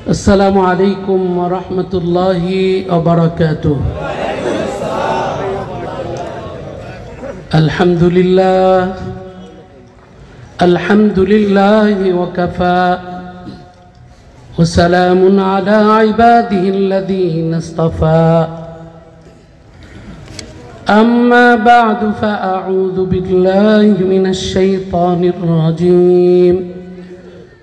अस्सलामु अलैकुम व रहमतुल्लाहि व बरकातुहू। अल्हम्दुलिल्लाह व कफ़ा व सलामुन अला इबादिहिल्लज़ीना इस्तफ़ा। अम्मा बअदु फ़अऊज़ु बिल्लाहि मिनश शैतानिर रजीम।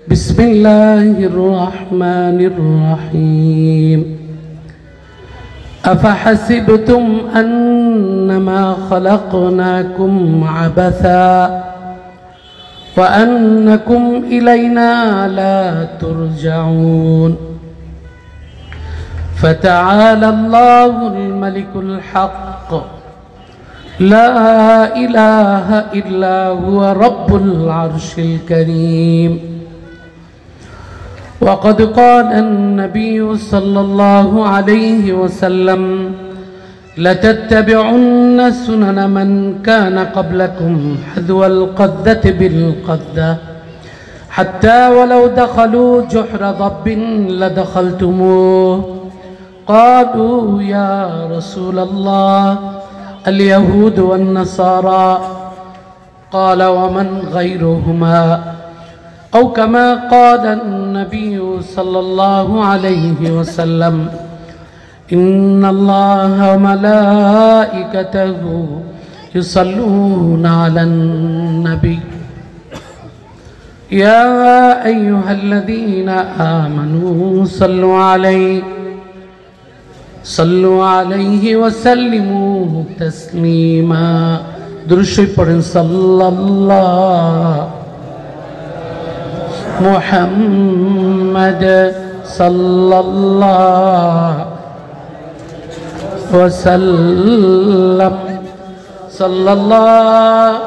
बिस्मिल्लाहिर्रहमानिर्रहीम। अफ़हसिबतुम अन्नमा ख़लक़नाकुम अबसा व अन्नकुम इलैना ला तुरजऊन। फ़तआला अल्लाहुल मलिकुल हक़्क़ ला इलाहा इल्ला हुवा रब्बुल अर्शिल करीम। वक़द क़ाल अन्नबिय्यु सल्लल्लाहु अलैहि वसल्लम लतत्तबिउन्न सुनन मन कान क़ब्लकुम हज़्वल क़द्दति बिल क़द्दह हत्ता वलौ दख़लू जुह्र दब्बिन लदख़लतुमूह। क़ालू या रसूलल्लाह अल यहूद वन नसारा। क़ाल वमन ग़ैरुहुमा। औ कमा क़ाल अन्नबिय्यु सल्लल्लाहु अलैहि वसल्लम इन्नल्लाह व मलाइकतहु युसल्लूना अलन नबी या अय्युहल्लज़ीना आमनू सल्लु अलैहि व सल्लिमू तस्लीमा। दुरूद शरीफ पढ़ें। सल्लल्लाहु मुहम्मद सल्लल्लाहु वसल्लम। सल्लल्लाहु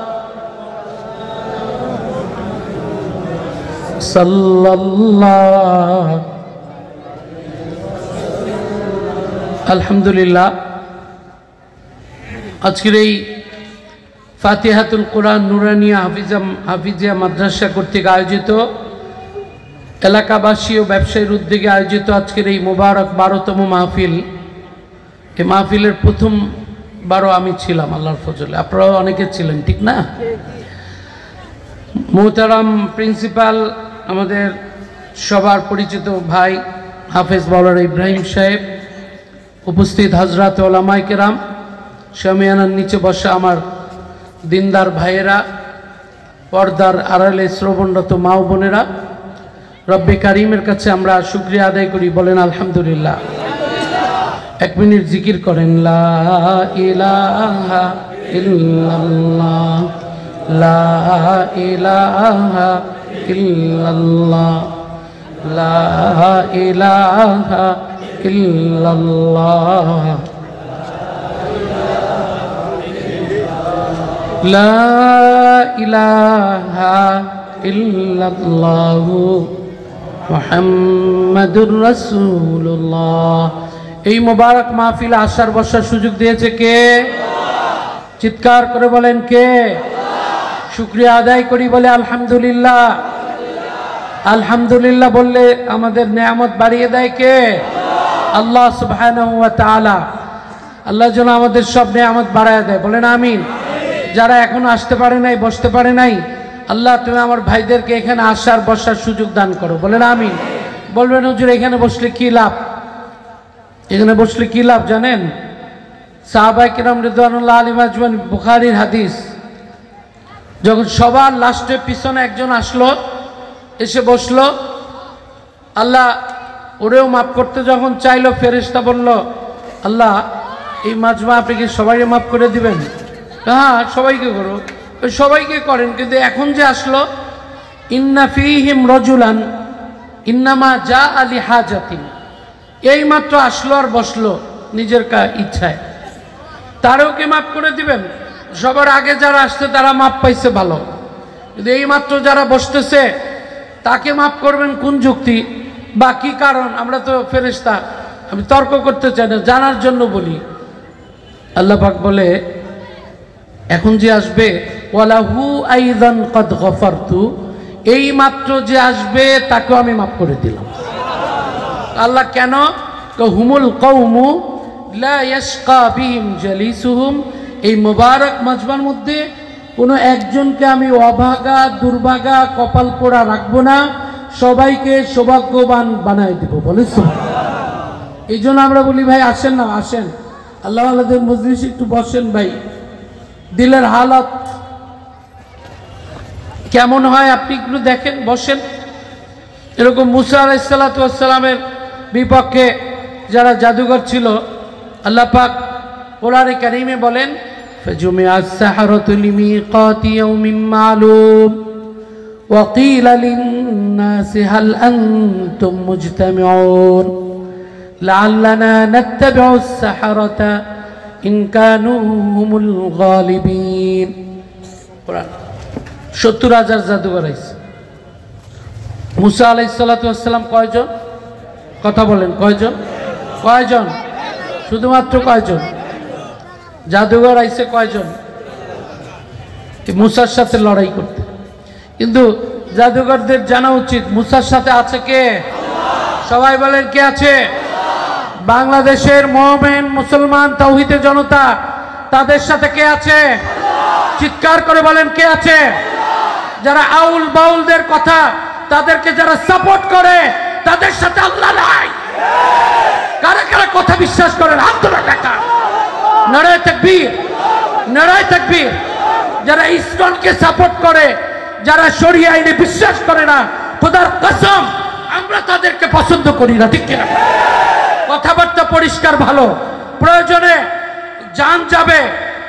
अल्हम्दुलिल्लाह। আজকের এই ফাতিহাতুল কুরআন নুরানিয়া হাফিজিয়া মাদ্রাসা কর্তৃক আয়োজিত এলাকাবাসী ও ব্যবসায়ীর উদ্যোগে আয়োজিত আজকের এই মোবারক 12তম মাহফিল। এই মাহফিলের প্রথমবারও আমি ছিলাম আল্লাহর ফজলে, আপনারাও অনেকে ছিলেন, ঠিক না? মোহতারাম প্রিন্সিপাল, আমাদের সবার পরিচিত ভাই হাফেজ মাওলানা ইব্রাহিম সাহেব, উপস্থিত হযরত উলামায়ে কেরাম, শামিয়ানার নিচে বসা আমার দিনদার ভাইয়েরা, পর্দার আড়ালে শ্রবণরত মা ও বোনেরা, রব্বে কারিমের কাছে আমরা শুকরিয়া আদায় করি। বলেন আলহামদুলিল্লাহ। এক মিনিট জিকির করেন। লা ইলাহা ইল্লাল্লাহ, লা ইলাহা ইল্লাল্লাহ, লা ইলাহা ইল্লাল্লাহ, লা ইলাহা ইল্লাল্লাহু মুহাম্মাদুর রাসূলুল্লাহ। এই মোবারক মাহফিলে আসার বসার সুযোগ দিয়েছে কে? চিৎকার করে বলেন কে? শুকরিয়া আদায় করি, বলে আলহামদুলিল্লাহ। আলহামদুলিল্লাহ বললে আমাদের নেয়ামত বাড়িয়ে দেয় কে? আল্লাহ সুবহানাহু ওয়া তাআলা। আল্লাহ যেন আমাদের সব নেয়ামত বাড়ায় দেয়। বলেন আমিন। যারা এখনো আসতে পারে নাই, বসতে পারে নাই, আল্লাহ তুমি আমার ভাইদেরকে এখানে আসার বসার সুযোগ দান করো। বলেন আমিন। বলবেন হুজুর এখানে বসলে কি লাভ? এখানে বসলে কি লাভ জানেন? সাহাবায়ে কিরাম রিদওয়ানুল্লাহ আলাইহিম আজমাইন, বুখারীর হাদিস, যখন সবার লাস্টে পিছনে একজন আসলো, এসে বসলো, আল্লাহ ওরেও মাফ করতে যখন চাইলো, ফেরেশতা বলল আল্লাহ এই মাজমা আপনি কি সবাইকে মাফ করে দিবেন? হ্যাঁ সবাইকে করো। সবাইকে করেন, কিন্তু এখন যে আসলো, ইন্না ফীহিম রাজুলান ইন্নামা জাআ লিহাজাতিন, এই মাত্র আসলো আর বসলো নিজের ইচ্ছায়, তারও কি মাফ করে দিবেন? সবার আগে যারা আসছে তারা মাফ পাইছে ভালো, কিন্তু এই মাত্র যারা বসতেছে তাকে মাফ করবেন কোন যুক্তি বা কি কারণ? আমরা তো ফেরেশতা, আমি তর্ক করতে চাই না, জানার জন্য বলি। আল্লাহ পাক বলে এখন যে আসবে ওয়ালাহু আইযান ক্বাদ গফারতু, এই মাত্র যে আসবে তাকেও আমি মাফ করে দিলাম। আল্লাহ কেন? হুমুল কওমু লা ইয়াশকা বিহিম জালিসুহুম, এই মুবারক মাজমার মধ্যে কোনো একজনকে আমি অভাগা দুর্ভাগা কপাল পোড়া রাখবো না, সবাইকে সৌভাগ্যবান বানায় দেবো। বলে এই জন্য আমরা বলি ভাই আসেন না, আসেন আল্লাহ আল্লাহদের মজলিসে একটু বসেন ভাই, দিলের হালত কেমন হয় আপনি একটু দেখেন, বসেন। এরকম মুসা আলাইহিসসালাতু ওয়াসসালামের বিপক্ষে যারা জাদুঘর ছিল, আল্লাহ পাক কোরআনে কারীমে বলেন ফাজুমিআস সাহারাতু লিমিকাতি ইয়াউমিন মা'লুম ওয়া ক্বিলা লিন-নাসি হাল আনতুম মুজতামিউন লাআল্লানা নাত্তাবিউস সাহারাতা ইন কানু হুমুল গালিবিন। কোরআন ৭০,০০০ জাদুঘর আছে। মুসা আলাইহিসসালাতু ওয়াসসালাম কয়জন? কথা বলেন, কয়জন? কয়জন? শুধুমাত্র কয়জন? জাদুঘর আইছে কয়জন? মুসার সাথে লড়াই করতে। কিন্তু জাদুঘরদের জানা উচিত মুসার সাথে আছে কে? সবাই বলেন কে আছে? বাংলাদেশের মুমিন মুসলমান তাওহীদে জনতা, তাদের সাথে কে আছে? চিৎকার করে বলেন কে আছে? যারা আউল বাউলদের কথা, তাদেরকে যারা সাপোর্ট করে, তাদের সাথে আল্লাহ নাই। কারা কারা কথা বিশ্বাস করেন হাত তোলা টাকা? নারায়ে তাকবীর, নারায়ে তাকবীর। যারা ইসলামকে সাপোর্ট করে, যারা শরিয়া আইনে বিশ্বাস করে না, খোদার কসম আমরা তাদেরকে পছন্দ করি না, ঠিক কিনা? কথাবার্তা পরিষ্কার ভালো, প্রয়োজনে জান যাবে,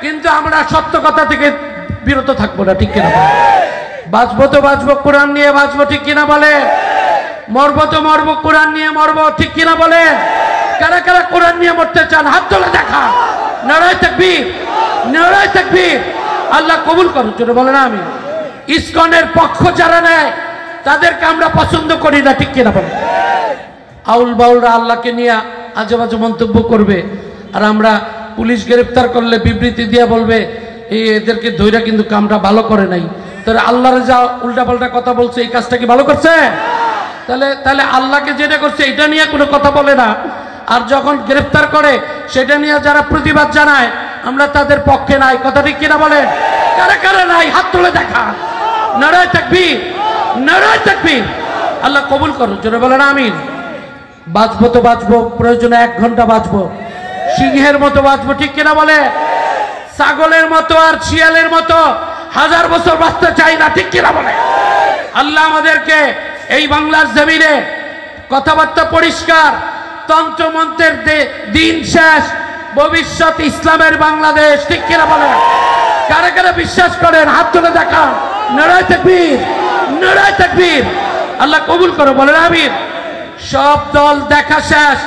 কিন্তু আমরা সত্য কথা থেকে বিরত থাকবো না, ঠিক কিনা? বাঁচবো তো বাঁচবো কোরআন নিয়ে বাঁচবো, ঠিক কিনা বলে? মরবো তো মরবো কোরআন নিয়ে মরবো, ঠিক কিনা বলে? কারা কারা কোরআন নিয়ে মরতে চান হাত তোলা দেখা? নারায়ে তাকবীর, নারায়ে তাকবীর। আল্লাহ কবুল করুন, জোরে বলেন আমিন। ইসকনের পক্ষ যারা নেয় তাদেরকে আমরা পছন্দ করি না, ঠিক কিনা বলে? আউল বাউলরা আল্লাহকে নিয়ে আজে বাজে মন্তব্য করবে, আর আমরা পুলিশ গ্রেফতার করলে বিবৃতি দিয়ে বলবে এদেরকে ধৈর্য কিন্তু কামটা ভালো করে নাই। তাহলে আল্লাহর যা উল্টা পাল্টা কথা বলছে, এই কাজটা কি ভালো করছে? তাহলে আল্লাহকে যেটা করছে এটা নিয়ে কোনো কথা বলে না, আর যখন গ্রেফতার করে সেটা নিয়ে যারা প্রতিবাদ জানায় আমরা তাদের পক্ষে নাই। কথা ঠিক কিনা বলে? কারা কারা নাই হাত তুলে দেখা? নারায়ে তাকবীর, নারায়ে তাকবীর। আল্লাহ কবুল করুন, জোরে বলেন আমিন। বাঁচবো তো বাঁচবো, প্রয়োজনে 1 ঘন্টা বাঁচবো, সিংহের মতো বাঁচবো, ঠিক কিনা বলে? ছাগলের মতো আর শিয়ালের মতো 1000 বছর বাঁচতে চাই না, ঠিক কিনা বলে? আল্লাহ আমাদেরকে এই বাংলার জমিনে কথাবার্তা পরিষ্কার, তন্ত্রমন্ত্রের দিন শেষ, ভবিষ্যৎ ইসলামের বাংলাদেশ, ঠিক কিনা বলে? কারা কারা বিশ্বাস করেন হাত তুলে দেখান। নারায়ে তাকবীর, নারায়ে তাকবীর। আল্লাহ কবুল করো, বলেন আমিন। সব দল দেখা শেষ,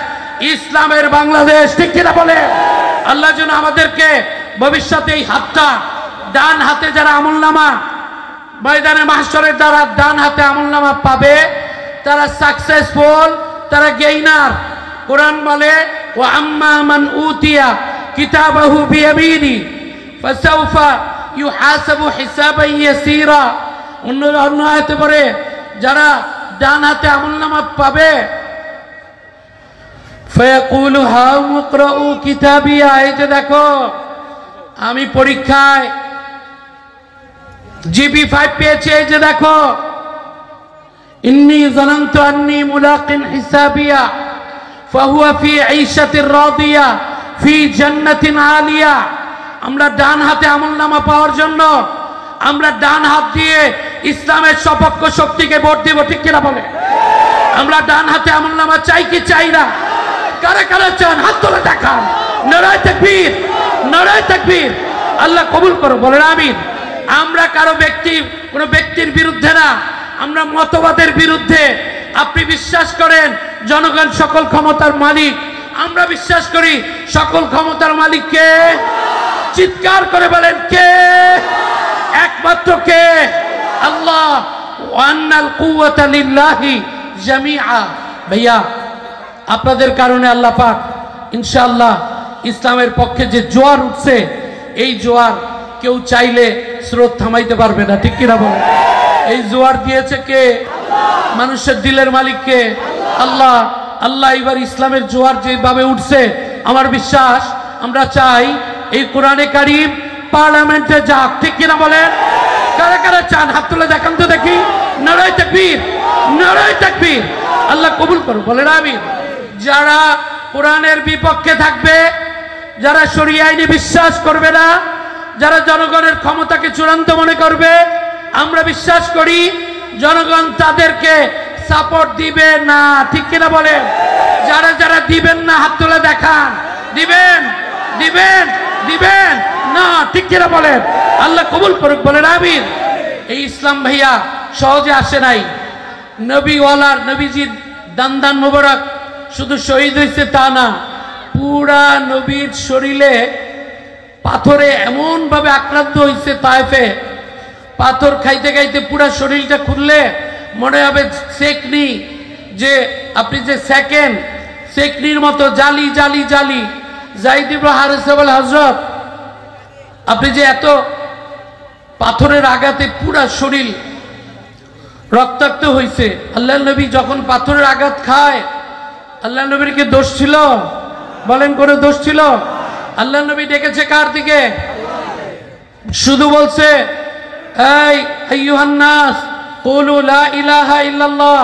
ইসলামের বাংলাদেশ, ঠিক কিনা বলে? আল্লাহ যেন আমাদেরকে ভবিষ্যতে এই হাতটা, ডান হাতে যারা আমলনামা ময়দানে মাহশরের দ্বারা ডান হাতে আমলনামা পাবে, তারা সাকসেসফুল, তারা গেইনার। কোরআন বলে ওয়া আম্মা মান উতিয়া কিতাবাহু বিয়ামিনি ফাসাউফা ইউহাসাবু হিসাবান ইয়াসীরা। অন্য আয়াতে পড়ে যারা ডান হাতে আমলনামা পাবে ফায়াকুলু হাউম ইকরাউ কিতাবিয়া, এই যে দেখো আমি পরীক্ষায় জিপি5 পেয়েছি, এই যে দেখো ইন্নী যানানতু আন্নী মুলাকিন হিসাবিয়া ফাহুয়া ফি আইশাতির রাদিয়া ফি জান্নাতিন আলিয়া। আমরা ডান হাতে আমলনামা পাওয়ার জন্য আমরা ডান হাত দিয়ে ইসলামের সপক্ষ শক্তিকে ভোট দিব, ঠিক কিনা বলে? আমরা ডান হাতে আমলনামা চাই কি চাই না? কারা কারা চান হাত তুলে দেখান। নারায়ে তাকবীর, নারায়ে তাকবীর। আল্লাহ কবুল করো, বলেন আমিন। আমরা কোনো ব্যক্তির বিরুদ্ধে না, আমরা মতবাদের বিরুদ্ধে। আপনি বিশ্বাস করেন জনগণ সকল ক্ষমতার মালিক, আমরা বিশ্বাস করি সকল ক্ষমতার মালিক কে? চিৎকার করে বলেন কে? একমাত্র কে? আল্লাহ। ওয়ান্নাল কুওয়াতা লিল্লাহি জামিআ। ভাইয়া আপনাদের কারণে আল্লাহ পাক ইনশাআল্লাহ ইসলামের পক্ষে যে জোয়ার উঠছে, এই জোয়ার কেউ চাইলে স্রোত থামাইতে পারবে না, ঠিক কিনা বলে? এই জোয়ার দিয়েছে কে? মানুষের দিলের মালিক কে? আল্লাহ। আল্লাহ এবার ইসলামের জোয়ার যেভাবে উঠছে, আমার বিশ্বাস আমরা চাই এই কোরআনে কারিম পার্লামেন্টে যাক, ঠিক কিনা বলেন? কারা কারা চান হাত তুলে দেখান তো দেখি। নারায়ে তাকবীর, নারায়ে তাকবীর। আল্লাহ কবুল করুন, বলেন আমিন। যারা কোরআনের বিপক্ষে থাকবে, যারা শরিয়া আইনে বিশ্বাস করবে না, যারা জনগণের ক্ষমতাকে চূড়ান্ত মনে করবে, আমরা বিশ্বাস করি জনগণ তাদেরকে সাপোর্ট দিবে না, ঠিক কিনা বলেন? যারা যারা দিবেন না হাত তুলে দেখান। দিবেন, দিবেন, দিবেন না, ঠিক কিনা বলেন? আল্লাহ কবুল করুক, বলেন আমিন। এই ইসলাম ভাইয়া সহজে আসে নাই। নবীওয়ালার, নবীজির দান মোবারক শুধু শহীদ হয়েছে তা না, পুরা নবীর শরীরে পাথরে এমন ভাবে আক্রান্ত হয়েছে তায়েফে, পাথর খাইতে খাইতে পুরা শরীরটা খুললে মনে হবে সেকনি, যে আপনি যে সেকেন্ড সেকনির মতো জালি জালি জালি। যায়েদ ইবনে হারেসা বলে, হযরত আপনি যে এত পাথরের আঘাতে পুরা শরীর রক্তাক্ত হয়েছে, আল্লাহ নবী যখন পাথরের আঘাত খায়, আল্লাহ নবীর কি দোষ ছিল? বলেন, কোনো দোষ ছিল? আল্লাহ নবী ডেকেছে কার দিকে? শুধু বলছে, এই আইয়ুহান নাস কুলু লা ইলাহা ইল্লাল্লাহ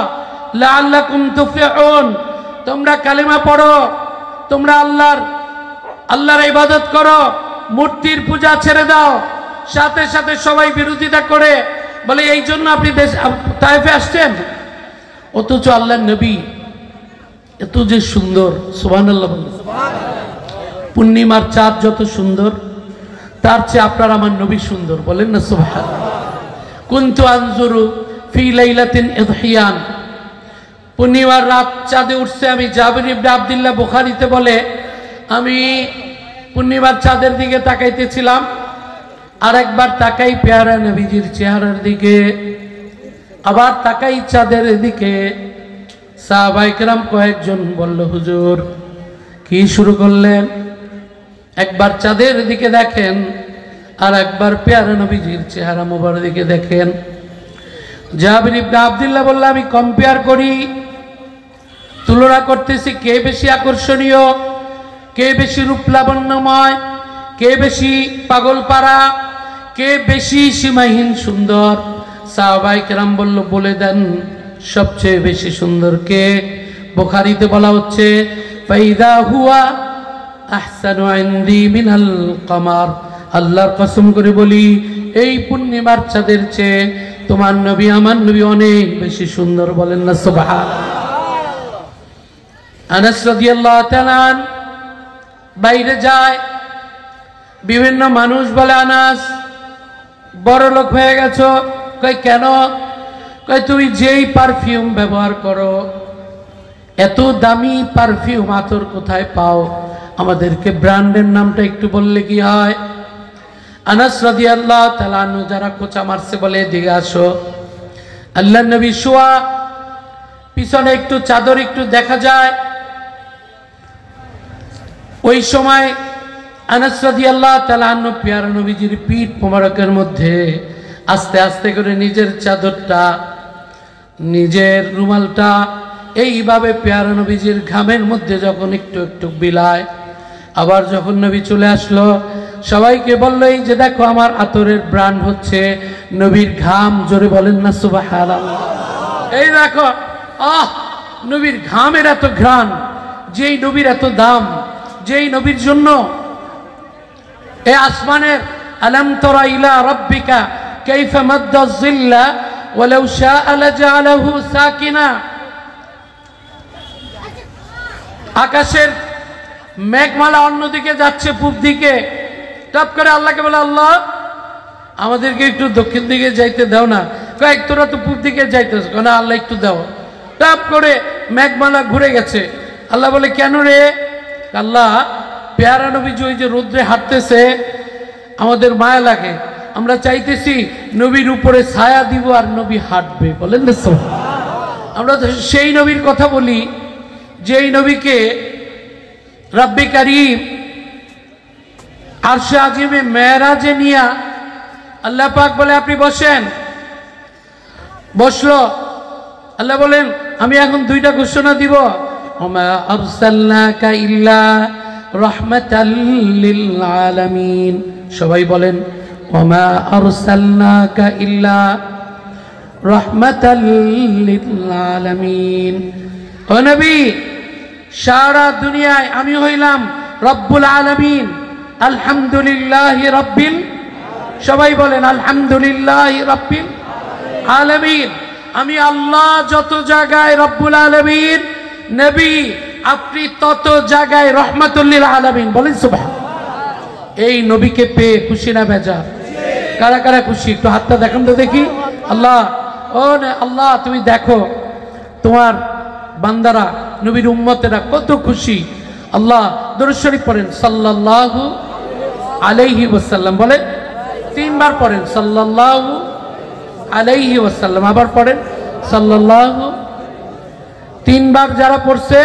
লাআল্লাকুম তুফলিহুন, তোমরা কালেমা পড়ো, তোমরা আল্লাহর ইবাদত করো, মূর্তির পূজা ছেড়ে দাও। সাথে সাথে সবাই বিরোধিতা করে বলে, এই জন্য আপনি তায়েফে আসছেন? অথচ আল্লাহর নবী এত যে সুন্দর, সুবহানাল্লাহ বলেন। পূর্ণিমার চাঁদ যত সুন্দর, তার চেয়ে আপনার আমার নবী সুন্দর, বলেন না সুবহানাল্লাহ। কুনতু আনজুরু ফি লাইলাতিন ইদহিয়ান, পূর্ণিমার রাত চাঁদে উঠছে, আমি জাবির ইবনে আব্দুল্লাহ বুখারীতে বলে, আমি পূর্ণিমার চাঁদের দিকে তাকাইতেছিলাম, আর একবার তাকাই পেয়ারা নবীজির চেহারার দিকে, আবার তাকাই চাঁদের দিকে। সাহাবায়ে কেরাম কয়েকজন বলল, হুজুর কি শুরু করলেন? একবার চাঁদের দিকে দেখেন, আর একবার পেয়ারা নবীজির চেহারা মোবারকের দিকে দেখেন। জাবির ইবনে আব্দুল্লাহ বলল, আমি কম্পেয়ার করি, তুলনা করতেছি, কে বেশি আকর্ষণীয়, কে বেশি রূপলাবণ্যময়, কে বেশি পাগলপাড়া, কে বেশি সীমাহীন সুন্দর। সাহাবায়ে কেরাম বলল, বলে দেন সবচেয়ে বেশি সুন্দর কে? বুখারীতে বলা হচ্ছে, ফাইদা হুয়া আহসানু ইনদি মিনাল কমার, আল্লাহর কসম করে বলি, এই পূর্ণিমার চাঁদের চেয়ে তোমার নবী আমার নবী অনেক বেশি সুন্দর, বলেন না সুবহানাল্লাহ। আনাস রাদিয়াল্লাহু তাআলা বাইরে যায়, বিভিন্ন মানুষ বলে, আনাস বড় লোক হয়ে গেছো। কই কেন? কই তুমি যেই পারফিউম ব্যবহার করো, এত দামি পারফিউম আতর কোথায় পাও? আমাদেরকে ব্র্যান্ডের নামটা একটু বললে কি হয়? আনাস রাদিয়াল্লাহু তাআলা আনহু যারা কোচা মারছে বলে, এদিকে আসো। আল্লাহর নবী শোয়া, পিছনে একটু চাদর একটু দেখা যায়। ওই সময় আনাস রাদিয়াল্লাহু তাআলা আনহু পেয়ারা নবীজির পিঠ মোবারকের মধ্যে আস্তে আস্তে করে নিজের চাদরটা, নিজের রুমালটা এইভাবে পেয়ারা নবীজির ঘামের মধ্যে যখন একটু একটু বিলায়, আবার যখন নবী চলে আসলো, সবাইকে বললো, এই যে দেখো আমার আতরের ব্র্যান্ড হচ্ছে নবীর ঘাম। জোরে বলেন না সুবহানাল্লাহ। এই দেখো, নবীর ঘামের এত ঘ্রাণ, যেই নবীর এত দাম, যেই নবীর জন্য এই আসমানের আলাম তারা ইলা রাব্বিকা কাইফা মাদ্দা যিল্লা ওয়ালাউ শাআ লাজআলাহু সাকিনা, আকাশের মেঘমালা অন্যদিকে যাচ্ছে, পূব দিকে। টপ করে আল্লাহকে বলে, আল্লাহ আমাদেরকে একটু দক্ষিণ দিকে যাইতে দাও না। কয়েক তোরা তো পূব দিকে যাইতেছ, না আল্লাহ একটু দাও। টপ করে মেঘমালা ঘুরে গেছে। আল্লাহ বলে, কেন রে? আল্লাহ পেয়ারা নবীজি ওই যে রৌদ্রে হাঁটতেছে, আমাদের মায়া লাগে, আমরা চাইতেছি নবীর উপরে ছায়া দিব আর নবী হাঁটবে, বলেন না? আমরা তো সেই নবীর কথা বলি, যেই নবীকে রব্বে কারীম আরশে আজিমে মেরাজে নিয়া আল্লাহ পাক বলে, আপনি বসেন। বসলো। আল্লাহ বলেন, আমি এখন দুইটা ঘোষণা দিব, ওমা আরসালনাকা ইল্লা রাহমাতাল লিল আলামিন। সবাই বলেন ওমা আরসালনাকা ইল্লা রাহমাতাল লিল আলামিন। ও নবী, সারা দুনিয়ায় আমি হইলাম রব্বুল আলামিন। আলহামদুলিল্লাহি রাব্বিল, সবাই বলেন আলহামদুলিল্লাহি রাব্বিল আলামিন। আমি আল্লাহ যত জায়গায় রব্বুল আলামিন, নবী আপনি তত জায়গায় রহমাতুল লিল আলামিন। বলেন সুবহানাল্লাহ। এই নবীকে পেয়ে খুশি না বেজার? কারা কারা খুশি একটু হাতটা দেখান তো দেখি। আল্লাহ, ও আল্লাহ তুমি দেখো তোমার বান্দারা নবীর উম্মতেরা কত খুশি। আল্লাহ দরুদ শরীফ পড়েন সাল্লাল্লাহু আলাইহি ওয়াসাল্লাম। বলে 3 বার পড়েন সাল্লাল্লাহু আলাইহি ওয়াসাল্লাম, আবার পড়েন সাল্লাল্লাহু। 3 বার যারা পড়ছে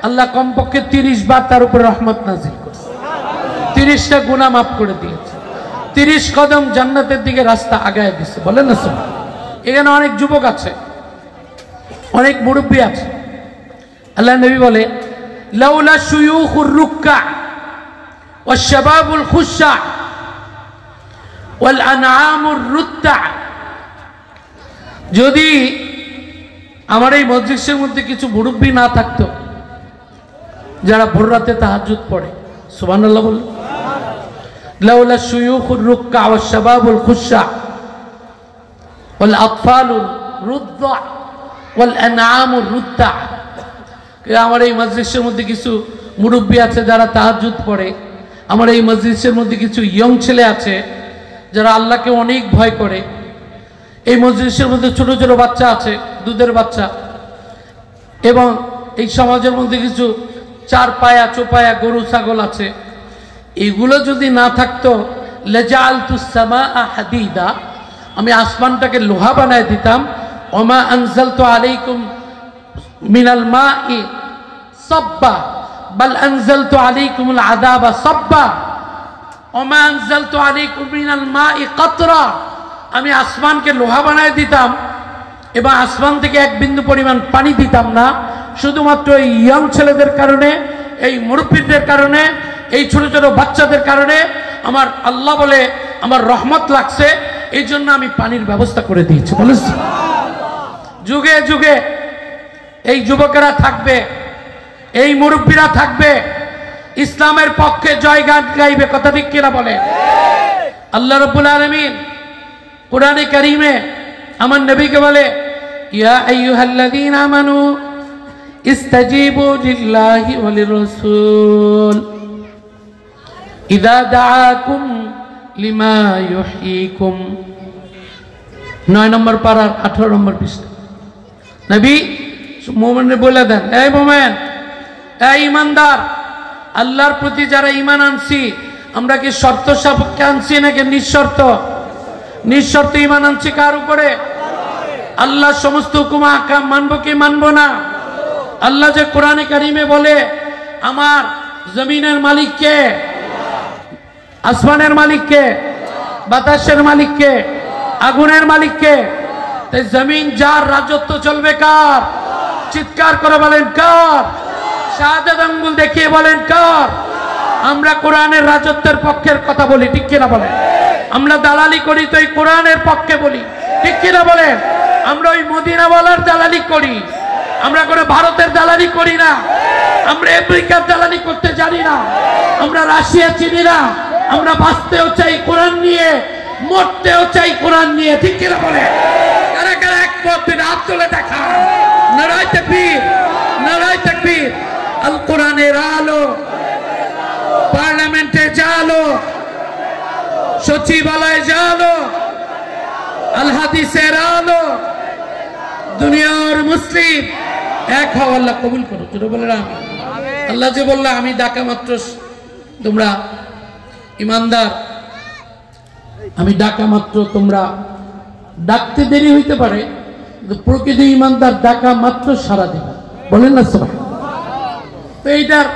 আল্লাহ কমপক্ষে 30 বার তার উপরে রহমত নাজিল করছে, 30টা গুনাহ মাফ করে দিয়েছে, 30 কদম জান্নাতের দিকে রাস্তা আগায় দিচ্ছে। বলেন না সুবহানাল্লাহ। এখানে অনেক যুবক আছে, অনেক মুরব্বী আছে। আল্লাহ নবী বলে লাউলা শুয়ুখুর রুক্কা ওয়াশ শাবাবুল খুশা ওয়াল আনআমুর রুত্তা, যদি আমার এই মজলিসের মধ্যে কিছু মুরব্বী না থাকতো যারা ভোর রাতে তাহাজ্জুদ পড়ে, সুবহানাল্লাহ বলুন। লাউলা শুয়ুখুর রুক্কা ওয়াশ শাবাবুল খুশা ওয়াল আতফালুর রুদ্দা ওয়াল আনআমুর রুত্তা, আমার এই মজলিসের মধ্যে কিছু মুরব্বী আছে যারা তাহাজ্জুদ পড়ে, আমার এই মজলিসের মধ্যে কিছু ইয়ং ছেলে আছে যারা আল্লাহকে অনেক ভয় করে, এই মজলিসের মধ্যে ছোট ছোট বাচ্চা আছে, দুধের বাচ্চা, এবং এই সমাজের মধ্যে কিছু 4 পায়া চোপায়া গরু ছাগল আছে। এগুলো যদি না থাকতো লাজালতুস সামাআ হাদিদা, আমি আসমানটাকে লোহা বানায় দিতাম। ওমা আনজালতু আলাইকুম মিনাল মাই সাব্বা বাল আনজালতু আলাইকুমুল আযাবা সাব্বা ওমা আনজালতু আলাইকুম মিনাল মাই কাতরা, আমি আসমানকে লোহা বানায় দিতাম এবং আসমান থেকে 1 বিন্দু পরিমাণ পানি দিতাম না, শুধুমাত্র এই ইয়ং ছেলেদের কারণে, এই মুরব্বীদের কারণে, এই ছোট ছোট বাচ্চাদের কারণে আমার আল্লাহ বলে আমার রহমত লাগছে, এই জন্য আমি পানির ব্যবস্থা করে দিয়েছি। বলেন যুগে যুগে এই যুবকেরা থাকবে, এই মুরব্বীরা থাকবে, ইসলামের পক্ষে জয়গান গাইবে। কথা ঠিক কিনা বলে? আল্লাহ রাব্বুল আলামিন কুরআনে কারীমে আমার নবীকে বলে ইয়া আইয়ুহাল্লাযীনা আমানু ইস্তাজিবু লিল্লাহি ওয়া লির-রাসূল ইযা দাআকুম লিমা ইউহয়িকুম। 9 নম্বর পারার 18 নম্বর পৃষ্ঠা। নবী মুমিনকে বলে দেন, এই মুমিন, এই ঈমানদার, আল্লাহর প্রতি যারা ঈমান আনছি আমরা কি শর্ত সাপেক্ষে আনছি নাকি নিঃশর্ত? নিঃশর্ত ঈমান আনছি। কার উপরে? আল্লাহর সমস্ত হুকুম আহকাম মানবো কি মানবো না? আল্লাহ যে কোরআনে কারীমে বলে আমার জমিনের মালিক কে, আসমানের মালিক কে, বাতাসের মালিক কে, আগুনের মালিক কে, তাই জমিন যার রাজত্ব চলবে কার? চিৎকার করে বলেন কার? শাহাদাত আঙ্গুল দেখিয়ে বলেন কার? আমরা কোরআনের রাজত্বের পক্ষের কথা বলি, ঠিক কিনা বলেন? আমরা দালালি করি তো এই কোরআনের পক্ষে বলি, ঠিক কিনা বলেন? আমরা ওই মদিনাওয়ালার দালালি করি, আমরা কোনো ভারতের দালালি করি না, আমরা আমেরিকার দালালি করতে জানি না, আমরা রাশিয়া চিনি না, আমরা বাঁচতেও চাই কোরআন নিয়ে, মরতেও চাই কোরআন নিয়ে, ঠিক কিনা বলে? কারা কারা একমত হাত তুলে দেখা। নারায়ে তাকবীর, নারায়ে তাকবীর। আল কোরআনের আলো পার্লামেন্টে জালো, সচিবালয়ে জালো, আল হাদিসের আলো, দুনিয়ার মুসলিম এক হও। আল্লাহ কবুল করো। তোরা বলে আল্লাহ যে বললো আমি ডাকা মাত্র তোমরা ইমানদার, আমি ডাকা মাত্র তোমরা, ডাকতে দেরি হইতে পারে কিন্তু প্রকৃত ইমানদার ডাকা মাত্র সারা দিবে। বলেন না সবাই? তো এইটার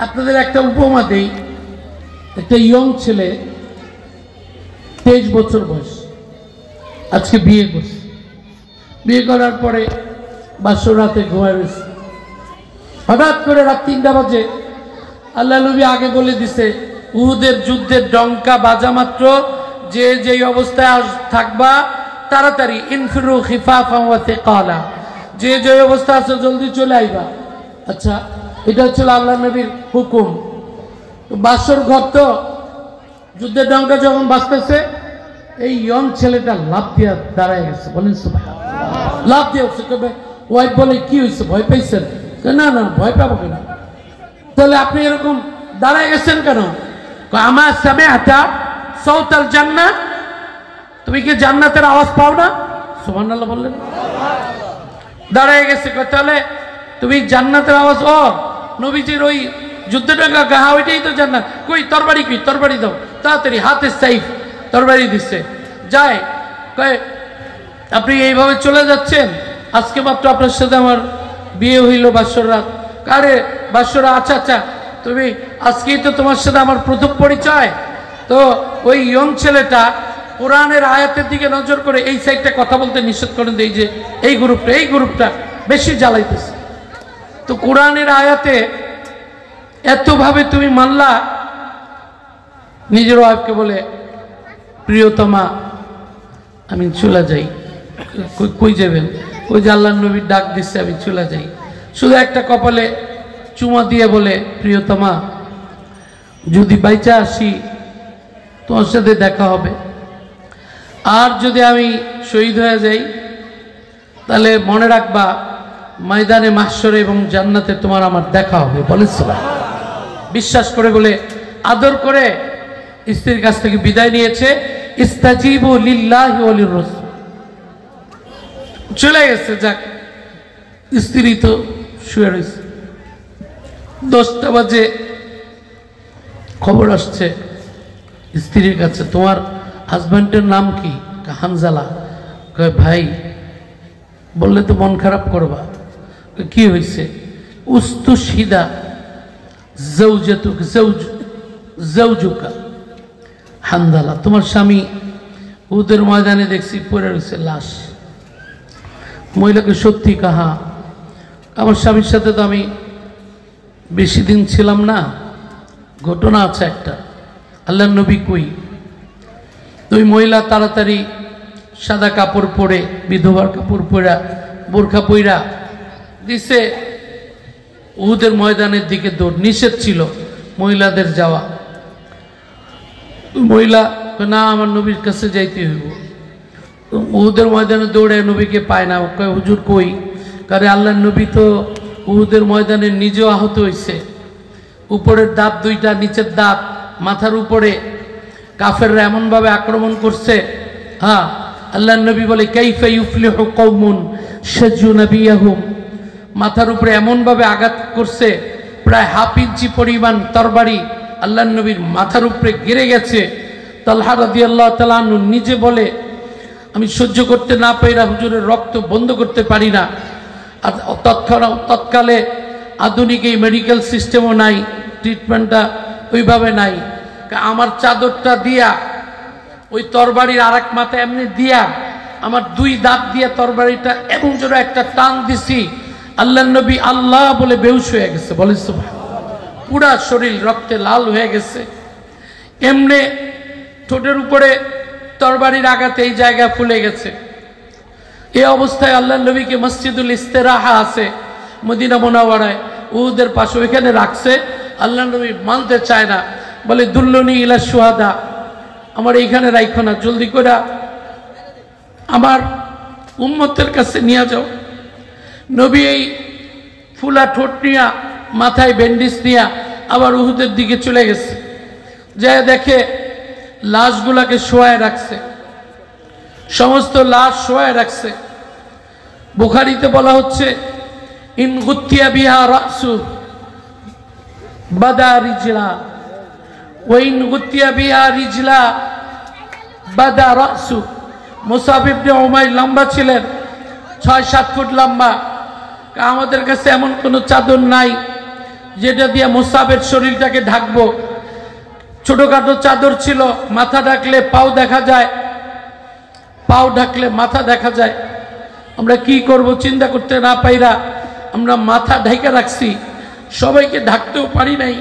আপনাদের একটা উপমা দেই। একটা ইয়ং ছেলে 23 বছর বয়স, আজকে বিয়ে করছে। বিয়ে করার পরে বাসর রাতে ঘুমায় রয়েছে। হঠাৎ করে রাত 3টা বাজে আল্লাহ নবী আগে বলে দিছে, উহুদের যুদ্ধের ডঙ্কা বাজা মাত্র যে যেই অবস্থায় থাকবা তাড়াতাড়ি ইনফিরু খিফাফা ওয়া সিকালা, যে যে অবস্থা আছে জলদি চলে আইবা। আচ্ছা, এটা হচ্ছিল আল্লাহ নবীর হুকুম। বাসর ঘর তো, যুদ্ধের ডঙ্কা যখন বাজতেছে এই ইয়ং ছেলেটা লাফ দিয়ে দাঁড়ায় গেছে। বলেন সুবহানাল্লাহ। লাফ দিয়ে উঠছে। ওয়াইফ বলে কি হয়েছে, ভয় পাইছেন? না না, ভয় পাবো কেন? তাহলে আপনি এরকম দাঁড়ায় গেছেন কেন? আমার সামিআতা সাউতাল জান্নাত, তুমি কি জান্নাতের আওয়াজ পাও না? সুবহানাল্লাহ বললেন। দাঁড়ায় গেছে। তাহলে তুমি জান্নাতের আওয়াজ, ও নবীজির ওই যুদ্ধডঙ্কা গাহা ওইটাই তো জান্নাত। কই তরবারি, কি তরবারি দাও তাড়াতাড়ি, হাতে সাইফ তরবারি দিচ্ছে। যায় কয় আপনি এইভাবে চলে যাচ্ছেন, আজকে মাত্র আপনার সাথে আমার বিয়ে হইল বাসর রাত। কারে বাসর? আচ্ছা আচ্ছা, তুমি আজকেই তো তোমার সাথে আমার প্রথম পরিচয়। তো ওই ইয়ং ছেলেটা কোরআনের আয়াতের দিকে নজর করে এই সাইডটা কথা বলতে নিষেধ করেন, এই যে এই গ্রুপটা বেশি জ্বালাইতেছে। তো কোরআনের আয়াতে এতভাবে তুমি মানলা, নিজের ওয়াইফকে বলে প্রিয়তমা আমি চলে যাই। কই যাবেন? ওই যে আল্লাহ নবীর ডাক দিচ্ছে, আমি চলে যাই। শুধু একটা কপালে চুমা দিয়ে বলে, প্রিয়তমা যদি বাইচা আসি তোমার সাথে দেখা হবে, আর যদি আমি শহীদ হয়ে যাই তাহলে মনে রাখবা ময়দানে মাহশরে এবং জান্নাতে তোমার আমার দেখা হবে। বলে বিশ্বাস করে বলে আদর করে স্ত্রীর কাছ থেকে বিদায় নিয়েছে। ইস্তাজিবু লিল্লাহি ওয়া লির-রাসূল, চলে গেছে। যাক, স্ত্রী তো শুয়ে রয়েছে। 10টা বাজে খবর আসছে স্ত্রীর কাছে, তোমার হাজব্যান্ডের নাম কি? হানজালা। কয় ভাই, বললে তো মন খারাপ করবা। কি হয়েছে? উস্তুশহিদা জাওজুকা হানজালা, তোমার স্বামী উহুদের ময়দানে দেখছি পড়ে রয়েছে লাশ। মহিলাকে সত্যি কাহা, আমার স্বামীর সাথে তো আমি বেশি দিন ছিলাম না, ঘটনা আছে একটা। আল্লাহ নবী কই? তুই মহিলা তাড়াতাড়ি সাদা কাপড় পরে, বিধবার কাপড় পরা, বোরখা পইরা দিছে উহুদের ময়দানের দিকে দৌড়। নিষেধ ছিল মহিলাদের যাওয়া। মহিলা না, আমার নবীর কাছে যাইতে হইব। উহুদের ময়দানে দৌড়ে নবীকে পায় না। কয় হুজুর কই? কারণ আল্লাহ নবী তো উহুদের ময়দানে নিজেও আহত হয়েছে। উপরের দাঁত দুইটা, নিচের দাঁত, মাথার উপরে কাফেররা এমনভাবে আক্রমণ করছে। হ্যাঁ, আল্লাহ নবী বলে কাইফা ইউফলিহু কওমুন শাজু নবিয়াহুম, মাথার উপরে এমনভাবে আঘাত করছে প্রায় হাফ ইঞ্চি পরিমাণ তরবারি আল্লাহ নবীর মাথার উপরে গেড়ে গেছে। তালহা রাদিয়াল্লাহু তাআলা আনহু নিজে বলে, আমি সহ্য করতে না পাইরা হুজুরের রক্ত বন্ধ করতে পারি না। আর তৎকালে আধুনিক এই মেডিকেল সিস্টেমও নাই, ট্রিটমেন্টটা ওইভাবে নাই। আমার চাদরটা দিয়া ওই তরবারির আর এক মাথা এমনি দিয়া আমার 2 দাঁত দিয়ে তরবারিটা এমন জোরে একটা টান দিছি, আল্লাহ নবী আল্লাহ বলে বেহুশ হয়ে গেছে। বলে সুবহানাল্লাহ। পুরা শরীর রক্তে লাল হয়ে গেছে। এমনে ঠোঁটের উপরে তরবারির আঘাতে এই জায়গা ফুলে গেছে। এই অবস্থায় আল্লাহ নবীকে মসজিদুল ইস্তেরাহা আছে মদিনা মুনাওয়ারায়, উহুদের পাশে, ওইখানে রাখছে। আল্লাহ নবী মানতে চায় না, বলে দুল্লুনি ইলা শুহাদা, আমার এইখানে রাখো না, জলদি করে আমার উম্মতের কাছে নিয়ে যাও। নবী এই ফুলা ঠোঁট নিয়া, মাথায় ব্যান্ডেজ নিয়া আবার উহুদের দিকে চলে গেছে। যায় দেখে লাশগুলাকে শোয়ায় রাখছে, সমস্ত লাশ শোয়ায় রাখছে। বুখারীতে বলা হচ্ছে ইন গুতিয়া বিহা রাসু বাদা রিজলা ওয়া ইন গুতিয়া বিহা রিজলা বাদা রাসু। মুসাব ইবনে উমাইর লম্বা ছিলেন, 6-7 ফুট লম্বা। আমাদের কাছে এমন কোনো চাদর নাই যেটা দিয়ে মুসাবের শরীরটাকে ঢাকবো। ছোটখাটো চাদর ছিল, মাথা ঢাকলে পাও দেখা যায়, পাও ঢাকলে মাথা দেখা যায়। আমরা কি করব চিন্তা করতে না পাইরা আমরা মাথা ঢাকা রাখছি। সবাইকে ঢাকতেও পারি নাই।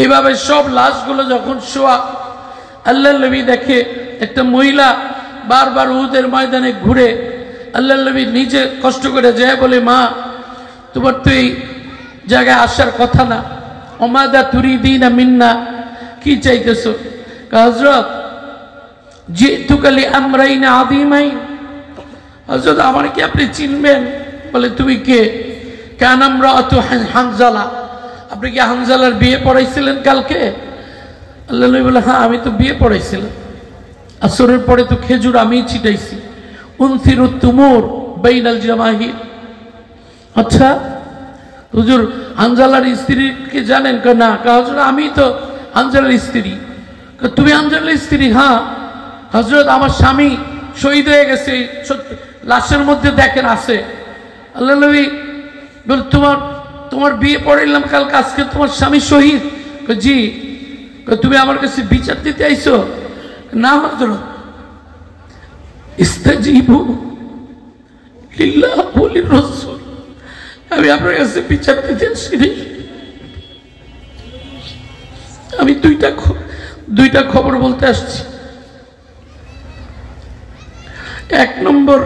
এইভাবে সব লাশগুলো যখন শোয়া, আল্লাহর নবী দেখে একটা মহিলা বারবার উহুদের ময়দানে ঘুরে। আল্লাহর নবী নিজে কষ্ট করে যায় বলে, মা তোমার তো এই জায়গায় আসার কথা না, ওমাদা তুরিদিনা মিন্না, কি চাইতেছো? হযরত জিতুকালি আমরাইন আযীমাইন, হযরত আমার কি আপনি চিনবেন? বলে তুমি কে? কান আমরাতু হানজালা, আপনি কি হানজালার বিয়ে পড়াইছিলেন কালকে? আল্লাহ নবী বলে, হ্যাঁ আমি তো বিয়ে পড়াইছিলাম, আসরের পরে তো খেজুর আমি ছিটাইছি। উনসিরুত তুমুর বাইনাল জামাহির। আচ্ছা হুজুর হানজালার স্ত্রীকে জানেন? না। হযরত আমি তো হানজালার স্ত্রী। তুমি হানজালার স্ত্রী? হ্যাঁ। হযরত আমার স্বামী শহীদ হয়ে গেছে, লাশের মধ্যে দেখেন আছে। আল্লাহ নবী বল, তোমার বিয়ে পড়াইলাম কালকে, আজকে তোমার স্বামী শহীদ? জি। তুমি আমার কাছে বিচার দিতে আইছো? না হযরত, ইস্তাজিবু লিল্লাহ ওয়া লির-রাসূল, আমি আপনার কাছে বিচার দিতে আসিনি। আমি দুইটা খবর বলতে আসছি। এক নম্বর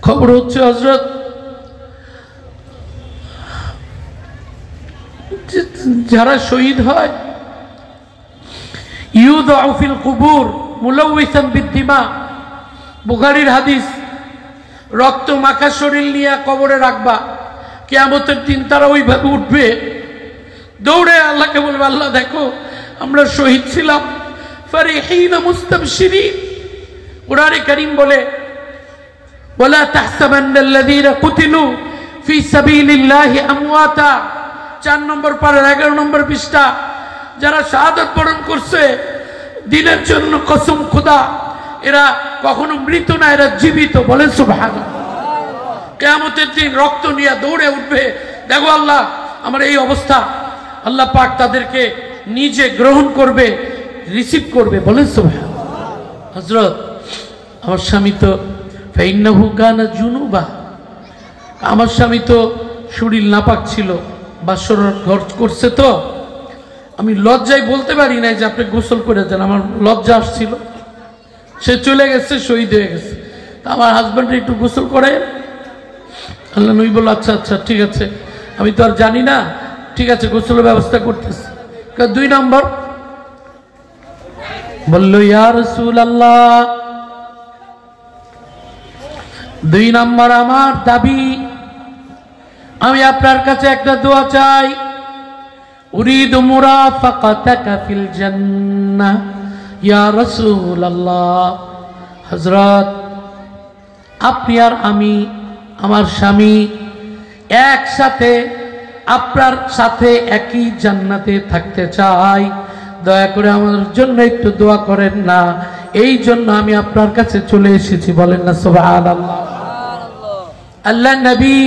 খবর হচ্ছে, হযরত যারা শহীদ হয় ইউদাউ ফিল কুবুর মুলাউইসান বিদ্দিমা, বুখারীর হাদিস, রক্ত মাখা শরীর নিয়ে কবরে রাখবা, কিয়ামতের দিন তারা ওইভাবে উঠবে, দৌড়ে আল্লাহকে বলবে, আল্লাহ দেখো আমরা শহীদ ছিলাম। ফারিহিনা মুস্তাবশিরিন, কুরআনে কারীম বলে, ওয়ালা তাহসাবান্নাল্লাযীনা কুতিলু ফি সাবিলিল্লাহি আমওয়াতা, 4 নম্বর পারার 11 নম্বর পৃষ্ঠা, যারা শাহাদাত বরণ করছে দিনের জন্য, কসম খোদা এরা কখনো মৃত না, এরা জীবিত। বলেন সুবহানাল্লাহ। কিয়ামতের দিন রক্ত নিয়ে দৌড়ে উঠবে, দেখো আল্লাহ আমার এই অবস্থা, আল্লাহ পাক তাদেরকে নিজে গ্রহণ করবে, রিসিভ করবে। বলেন সুবহানাল্লাহ। হযরত আমার স্বামী তো ফাইন্নাহু কানা জুনুবা, আমার স্বামী তো শরীর নাপাক ছিল, বাসর ঘর করছে, তো আমি লজ্জায় বলতে পারি না যে আপনি গোসল করে দেন, আমার লজ্জা আসছিল। সে চলে গেছে, শহীদ হয়ে গেছে, তা আমার হাজব্যান্ড একটু গোসল করে। আল্লাহ নবী বলল, আচ্ছা আচ্ছা ঠিক আছে, আমি তো আর জানি না, ঠিক আছে গোসলের ব্যবস্থা করতেছি। 2 নম্বর বলল, ইয়া রাসূলুল্লাহ, 2 নম্বর আমার দাবি, আমি আপনার কাছে একটা দোয়া চাই। উরিদু মুরাফাকাতাকা ফিল জান্নাহ ইয়া রাসূলুল্লাহ। হযরত আপনি আর আমি, আমার স্বামী একসাথে আপনার সাথে একই জান্নাতে থাকতে চাই, দয়া করে আমার জন্য একটু দোয়া করেন না, এই জন্য আমি আপনার কাছে চলে এসেছি। বলেন না সুবহানাল্লাহ। আল্লাহ নবী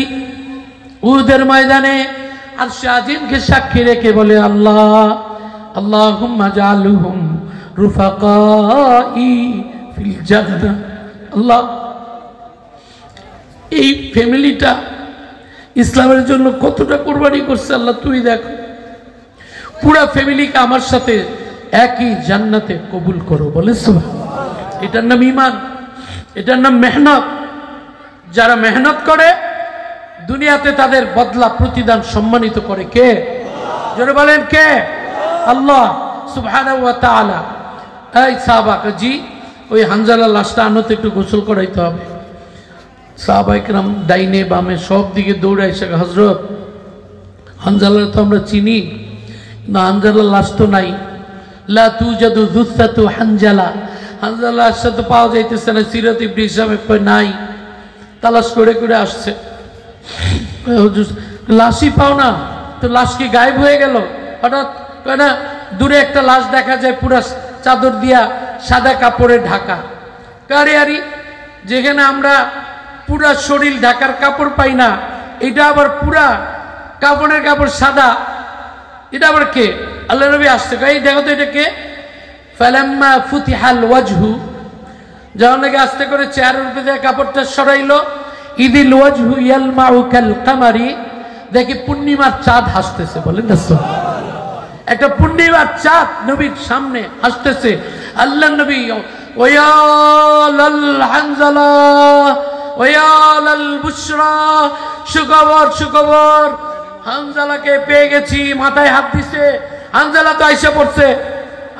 উহুদের ময়দানে আরশে আজিমকে সাক্ষী রেখে বলে, আল্লাহ আল্লাহুম্মা জাআলহুম রুফাকাই ফিল জান্নাহ। আল্লাহ এই ফ্যামিলিটা ইসলামের জন্য কতটা কোরবানি করছে, আল্লাহ তুই দেখো, পুরা ফ্যামিলিকে আমার সাথে একই জান্নাতে কবুল করো। বলে সুবহানাল্লাহ। এটার নাম ঈমান, এটার নাম মেহনত। যারা মেহনত করে দুনিয়াতে তাদের বদলা প্রতিদান সম্মানিত করে কে? জোরে বলেন কে? আল্লাহ সুবহানাহু ওয়া তাআলা। এই সাহাবাকে, জি ওই হানজালা লাশটা আনোতে একটু গোসল করাইতে হবে। সাহাবায়ে কেরাম ডাইনে বামে সব দিকে দৌড়ে এসে, হযরত হানজালা তো আমরা চিনি না, হানজালার লাশ তো নাই। লা তুজাদু যুসাতু হানজালা, হানজালা লাশ তো পাওয়া যাইতেছে না। সিরাত ইবনে হিশামে কয় নাই, তালাশ করে করে আসছে, লাশই পাও না, তো লাশ কি গায়েব হয়ে গেল? হঠাৎ না দূরে একটা লাশ দেখা যায় পুরা চাদর দিয়া সাদা কাপড়ে ঢাকা। কারে আরি, যেখানে আমরা পুরা শরীর ঢাকার কাপড় পাই না, এটা আবার পুরা কাপড়ের কাপড় সাদা, এটা আবার কে? আল্লাহ নবী আসছে, এই দেখো তো এটা কে? ফালাম্মা ফুতিহাল ওয়াজহু, যখন নাকি আস্তে করে চেহারার উপরে কাপড়টা সরাইলো, ইদিল ওয়াজহু ইয়ালমাউ কাল কামারি, দেখি পূর্ণিমার চাঁদ হাসতেছে, বলেন না সুবহানাল্লাহ। একটা পূর্ণিমার চাঁদ নবীর সামনে হাসতেছে। আল্লাহ নবী ওয়ালাল হানজালা ওয়ালাল বুশরা, সুখবর সুখবর, হানজালাকে পেয়ে গেছি। মাথায় হাত দিছে, হানজালা তো আইসা পড়ছে,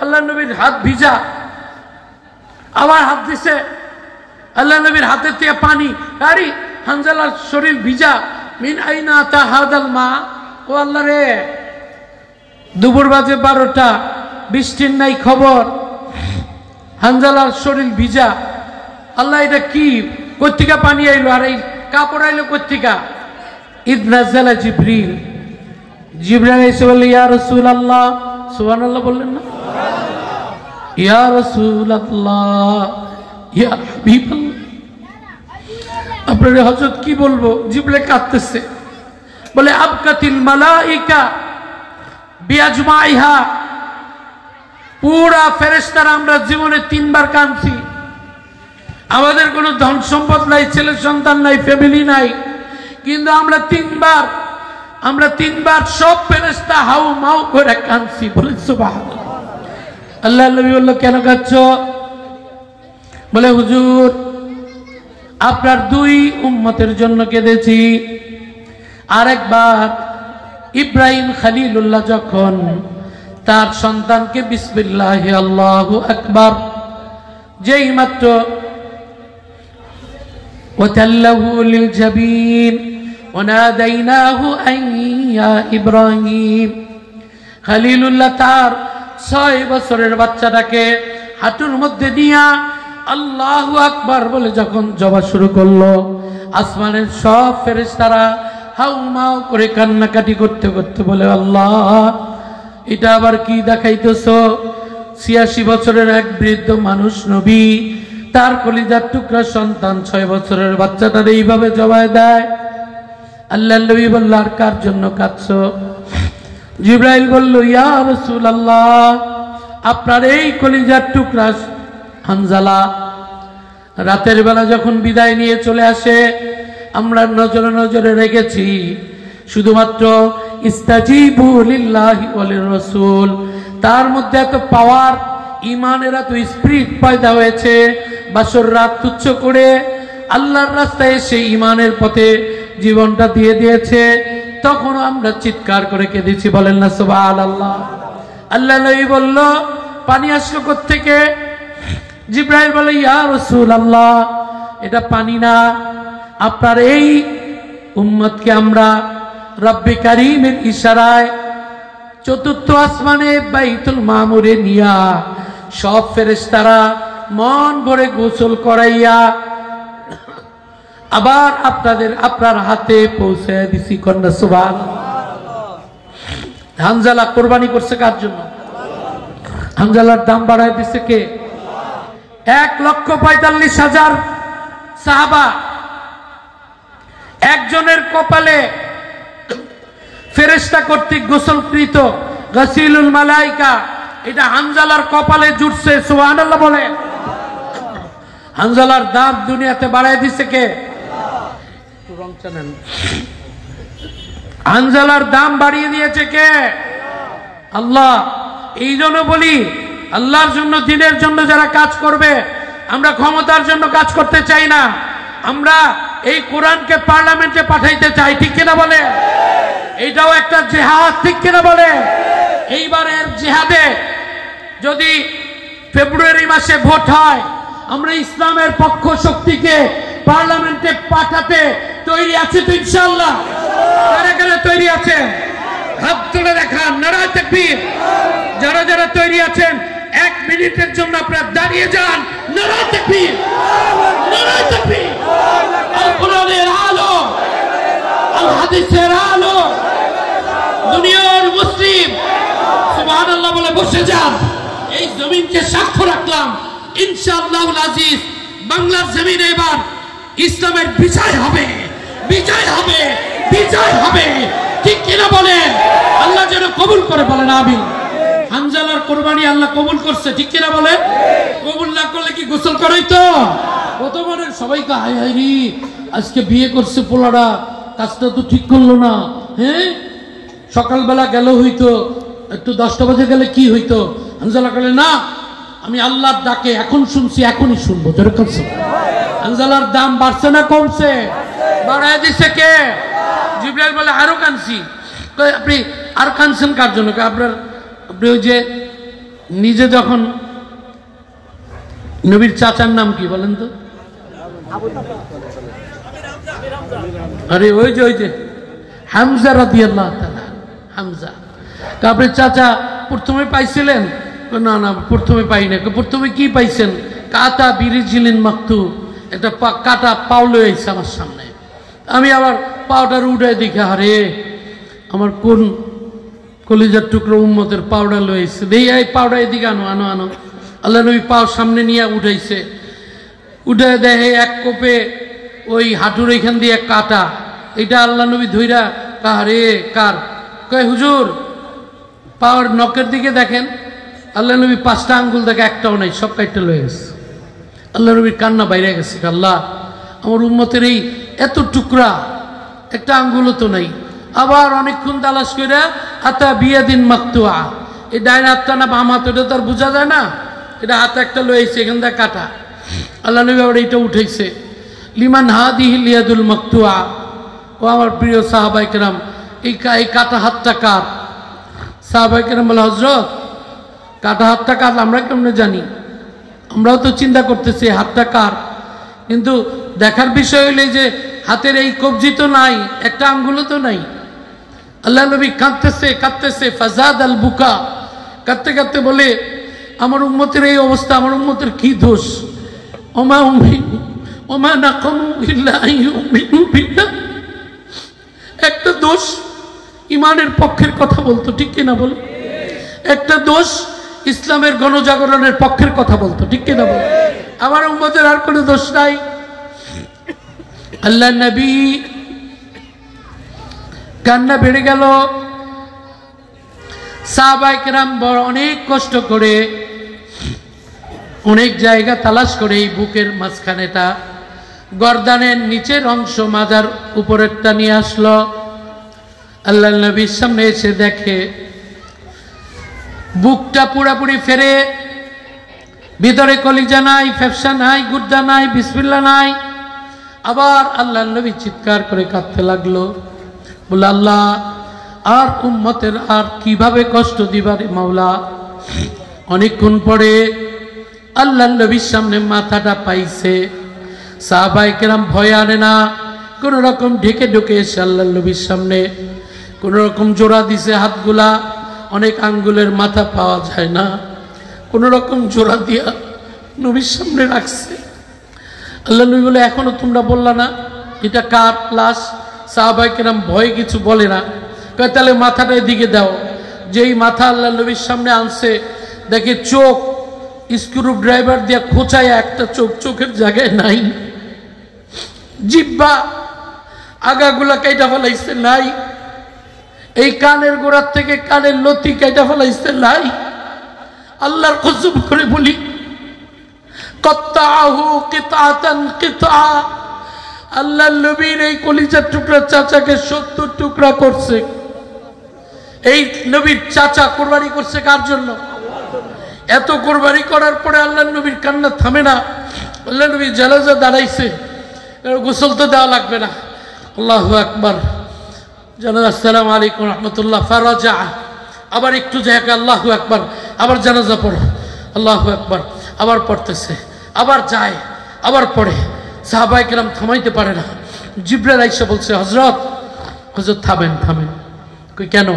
আল্লাহ নবীর হাত ভিজা, আবার হাত দিছে, আল্লাহ নবীর হাতের থেকে পানি, আরে হানজালার শরীর ভিজা। মিন আইনা তা হাদাল মা, ও আল্লাহ রে, দুপুর বাজে 12টা, বৃষ্টির নাই খবর, হানজালার শরীর ভিজা। আল্লাহ এটা কি, কোত্থেকে পানি আইলো, আর এই কাপড় আইলো কোত্থেকে? ইদ নাযালা জিবরিল, জিবরাইল এসে বলল ইয়া রাসূলুল্লাহ, সুবহানাল্লাহ বললেন না? ইয়া রাসূলুল্লাহ, ইয়া হাবিবাল্লাহ, আপনার হযরত কি বলবো? জিবরাইল কাঁদতেছে, বলে আবকাতিল মালাইকা বিআজমাইহা, পুরা ফেরেশতারা আমরা জীবনে 3 বার কাঁদছি। আমাদের কোনো ধন সম্পদ নাই, ছেলে সন্তান নাই, ফ্যামিলি নাই, কিন্তু আমরা 3 বার সব ফেরেশতা হাউ মাউ করে কাঁদছি, বলেন সুবহানাল্লাহ। আল্লাহ নবী বলল কেন কাঁদছো? বলে হুজুর আপনার 2 উম্মতের জন্য কেঁদেছি। আরেকবার ইব্রাহিম খলিলুল্লাহ যখন তার সন্তানকে বিসমিল্লাহি আল্লাহু আকবার যেই মাত্র ওয়াতাল্লাহু লিল জাবিন ওয়ানাদাইনাহু আন ইয়া ইব্রাহিম, খলিলুল্লাহ তার 6 বছরের বাচ্চাটাকে হাঁটুর মধ্যে নিয়া আল্লাহু আকবার বলে যখন জবা শুরু করলো, আসমানের সব ফেরেশতারা হাউমাউ করে কান্নাকাটি করতে করতে বলে আল্লাহ এটা আবার কি দেখাইতেছো? 86 বছরের এক বৃদ্ধ মানুষ নবী, তার কলিজার টুকরা সন্তান 6 বছরের বাচ্চাটার এইভাবে জবাই দেয়। আল্লাহ নবী বলল আর কার জন্য কাঁদছো? জিবরাইল বলল ইয়া রাসূলুল্লাহ, আপনার এই কলিজার টুকরা হানজালা রাতের বেলা যখন বিদায় নিয়ে চলে আসে, আমরা নজরে নজরে রেখেছি শুধুমাত্র ইস্তাজিবু লিল্লাহি ওয়া লির-রাসূল, তার মধ্যে এত পাওয়ার, ইমানের এত স্পিরিট পয়দা হয়েছে, বাসর রাত তুচ্ছ করে আল্লাহর রাস্তায় এসে ইমানের পথে জীবনটা দিয়ে দিয়েছে। তখন আমরা চিৎকার করে কেঁদেছি, বলেন না সুবহানাল্লাহ। আল্লাহ নবী বলল পানি আসলো কোত্থেকে? জিবরাইল বলে ইয়া রাসূলুল্লাহ এটা পানি না, আপনার এই উম্মতকে আমরা রব্বে কারীমের ইশারায় 4th আসমানে বাইতুল মামুরে নিয়া সব ফেরেশতারা মন ভরে গোসল করাইয়া আবার আপনার হাতে পৌঁছে দিছি, কন্যা সুবহানাল্লাহ। হানজালা কুরবানি করছে কার জন্য? হানজালার দাম বাড়ায় দিছে কে? 1,45,000 সাহাবা, একজনের কপালে ফেরেশতা কর্তৃক গোসলকৃত গাসিলুল মালাইকা, এটা হানজালার কপালে জুটছে, সুবহানাল্লাহ বলে। হানজালার দাম দুনিয়াতে বাড়ায় দিছে কে? হানজালার দাম বাড়িয়ে দিয়েছে কে? আল্লাহ। এই জন্য বলি আল্লাহর জন্য, দ্বীনের জন্য যারা কাজ করবে, আমরা ক্ষমতার জন্য কাজ করতে চাই না, আমরা এই কোরআনকে পার্লামেন্টে পাঠাইতে চাই, ঠিক কিনা বলে? এইটাও একটা জিহাদ, ঠিক কিনা বলে? এইবারের জিহাদে যদি ফেব্রুয়ারি মাসে ভোট হয়, আমরা ইসলামের পক্ষ শক্তিকে পার্লামেন্টে পাঠাতে তৈরি আছে তো ইনশাআল্লাহ? কারা কারা তৈরি আছেন? হাত তুলে দেখান, নারায়ে তাকবীর। যারা যারা তৈরি আছেন 1 মিনিটের জন্য আপনারা দাঁড়িয়ে যান, নারায়ে তাকবীর, নারায়ে তাকবীর। আল কোরআনের আলো, আল হাদিসের আলো, দুনিয়ার মুসলিম সুবহানাল্লাহ বলে বসে যান। এই জমিনকে সাক্ষ্য রাখলাম ইনশাআল্লাহুল আজিজ, বাংলার জমিনে এবার ইসলামের বিজয় হবে, বিজয় হবে, বিজয় হবে, ঠিক কিনা বলেন? আল্লাহ যেন কবুল করে, বলেন আমিন। হানজালার কুরবানি আল্লাহ কবুল করছে, ঠিক কিনা বলেন? কবুল না করলে কি গোসল করাইতো? প্রথমে সবাইকে হাই হাই রি, আজকে বিয়ে করছে পোলারা, কাজটা তো ঠিক করলো না, হ্যাঁ সকালবেলা গেল হইতো, একটু 10টা বাজে গেলে কি হইতো? হানজালা বলে না, আমি আল্লাহর ডাকে এখন শুনছি, এখনই শুনবো। যেরকম হানজালার দাম বাড়ছে না কমছে? বাড়ায় দিছে কে? জিবরাইল বলে আরো কানছি। আপনি আর কানছেন কার জন্য? আপনি ওই যে নিজে যখন, নবীর চাচার নাম কি বলেন তো? আরে ওই যে হামজা রাদিয়াল্লাহু তাআলা, হামজা। আপনি চাচা প্রথমে পাইছিলেন? না না প্রথমে পাই না। প্রথমে কি পাইছেন? কাটা বিরিজিলিন মাকতু, একটা কাটা পাও লয়ে আইছে আমার সামনে। আমি আবার পাউডার উঠাই দেখি, আরে আমার কোন কলিজার টুকরো উম্মতের পাউডার লয়ে আইছে। দেখি এই পাউডার এদিকে আনো আনো আনো। আল্লাহ নবী পাও সামনে নিয়ে উঠাইছে, উঠে দেখে এক কোপে ওই হাঁটুর এখান দিয়ে কাটা। এটা আল্লাহ নবী ধইরা কারে কার? কয় হুজুর পাওয়ার নখের দিকে দেখেন। আল্লাহ নবী 5টা আঙ্গুল দেখে একটাও নাই, সব কাইটটা লয়ে গেছে। আল্লাহ নবীর কান্না বাইরে গেছে, আল্লাহ আমার উম্মতের এই এত টুকরা, একটা আঙ্গুলও তো নাই। আবার অনেকক্ষণ তালাশ করে আতা বিয়াদিন মাকতুয়া, এই ডাইন হাতটা না বাম হাত, ওটা তো আর বোঝা যায় না, এটা হাতে একটা লয়েছে, এখান থেকে কাটা। আল্লাহ নবী আবার এইটা উঠেছে, লিমান হাদিহি লিয়াদুল মাকতুয়া। ও আমার প্রিয় সাহাবায়ে কেরাম, এই কাটা হাতটা কার? সাহাবায়ে কেরাম বলে হযরত কাটা হাতটা কার আমরা কেমনে জানি? আমরাও তো চিন্তা করতেছি হাতটা কার, কিন্তু দেখার বিষয় হইলে যে হাতের এই কবজি তো নাই, একটা আঙ্গুলও তো নাই। আল্লাহ নবী কাঁদতেছে কাঁদতেছে, ফাজাদ আল বুকা, কাঁদতে কাঁদতে বলে আমার উম্মতের এই অবস্থা, আমার উম্মতের কি দোষ? ওমা উমিনু ওমা নাকামু ইল্লা আইয়ুমিনু বিল্লাহ। একটা দোষ ইমানের পক্ষের কথা বলতো, ঠিক কিনা বল? একটা দোষ ইসলামের গণজাগরণের পক্ষের কথা বলতো, ঠিক কিনা বল? আমার উম্মতের আর কোনো দোষ নাই। আল্লাহ নবী কান্না বেড়ে গেল। সাহাবায়ে কেরাম বড় অনেক কষ্ট করে, অনেক জায়গা তালাশ করে এই বুকের মাঝখানেটা, গর্দানের নিচের অংশ মাজার উপরেরটা নিয়ে আসলো। আল্লাহ নবীর সামনে এসে দেখে বুকটা পুরাপুরি ফেরে, ভিতরে কলিজা নাই, ফেফসা নাই, গুর্দা নাই, বিসমিল্লাহ নাই। আবার আল্লাহ নবী চিৎকার করে কাঁদতে লাগলো, বলে আল্লাহ আর উম্মতের আর কিভাবে কষ্ট দিবারে মাওলা। অনেকক্ষণ পরে আল্লাহ নবীর সামনে মাথাটা পাইছে। সাহাবায়ে কেরাম ভয় আনে না, কোন রকম ঢেকে ঢুকে এসে আল্লাহ নবীর সামনে কোন রকম জোড়া দিছে হাতগুলা, অনেক আঙ্গুলের মাথা পাওয়া যায় না, কোন রকম জোড়া দিয়া নবীর সামনে রাখছে। আল্লাহ নবী বলে এখনো তোমরা বললা না এটা কার লাশ? সাহাবায়ে কেরাম ভয়ে কিছু বলে না, কয় তাহলে মাথাটা এদিকে দাও। যেই মাথা আল্লাহ নবীর সামনে আনছে, দেখে চোখ স্ক্রু ড্রাইভার দিয়ে খোঁচায় একটা চোখ চোখের জায়গায় নাই, জিহ্বা আগাগুলা কেটে ফেলাইছে নাই, এই কানের গোড়ার থেকে কানের লতি কেটে ফেলাইছে নাই। আল্লাহর কসম করে বলি কত্তাহু কিতাতান কিতা, আল্লাহ নবীর এই কলিজার টুকরা চাচাকে 70 টুকরা করছে। এই নবীর চাচা কোরবানি করছে কার জন্য? এত কোরবানি করার পরে আল্লাহ নবীর কান্না থামে না। আল্লাহ নবী জানাজা দাঁড়াইছে, গোসল তো দেওয়া লাগবে না। আল্লাহু আকবার, জানাজা আসসালামু আলাইকুম রহমতুল্লাহ, ফারাজা, আবার একটু জায়গা আল্লাহু আকবার, আবার জানাজা পড়ো, আল্লাহু আকবার, আবার পড়তেছে, আবার যায়, আবার পড়ে। সাহাবায়ে কেরাম থামাইতে পারে না। জিবরাইল আইসা বলছে হযরত থামেন থামেন। কই কেন?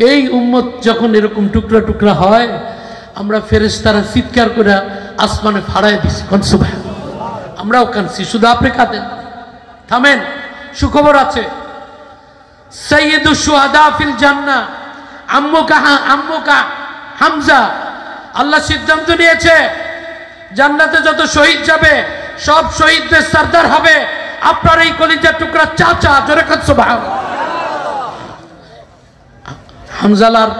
এই উম্মত যখন এরকম টুকরা টুকরা হয়, আমরা ফেরেশতারা চিৎকার করে আসমানে ফাড়ায় দিছি, সুবহানাল্লাহ। আমরাও কাঁদছি, শুধু আপনি কাঁদেন। থামেন, সুখবর আছে। সাইয়্যিদুশ শুহাদা ফিল জান্নাহ আম্মুকা হামজা, আল্লাহ সিদ্ধান্ত নিয়েছে জান্নাতে যত শহীদ যাবে সব শহীদদের সরদার হবে আপনার এই কলিজার টুকরা চাচা। জোরে কান সুবহানাল্লাহ। হামজালার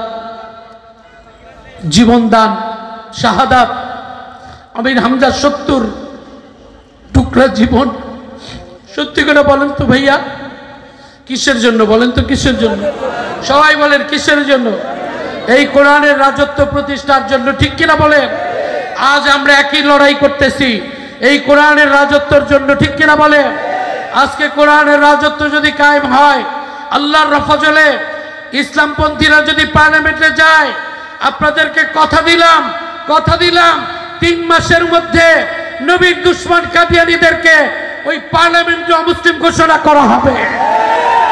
জীবনদান শাহাদাত, আমির হামজা 70 টুকরা জীবন। সত্যি করে বলেন তো ভাইয়া, কিসের জন্য বলেন তো? কিসের জন্য? সবাই বলেন কিসের জন্য? এই কোরআনের রাজত্ব প্রতিষ্ঠার জন্য, ঠিক কিনা বলেন? আজ আমরা একই লড়াই করতেছি এই কোরআনের রাজত্বের জন্য, ঠিক কিনা বলেন? আজকে কোরআনের রাজত্ব যদি কায়েম হয়, আল্লাহর ফজলে ইসলামপন্থীরা যদি পার্লামেন্টে যায়, আপনাদেরকে কথা দিলাম 3 মাসের মধ্যে নবীর দুশমন কাদিয়ানীদেরকে ওই পার্লামেন্টে অমুসলিম ঘোষণা করা হবে,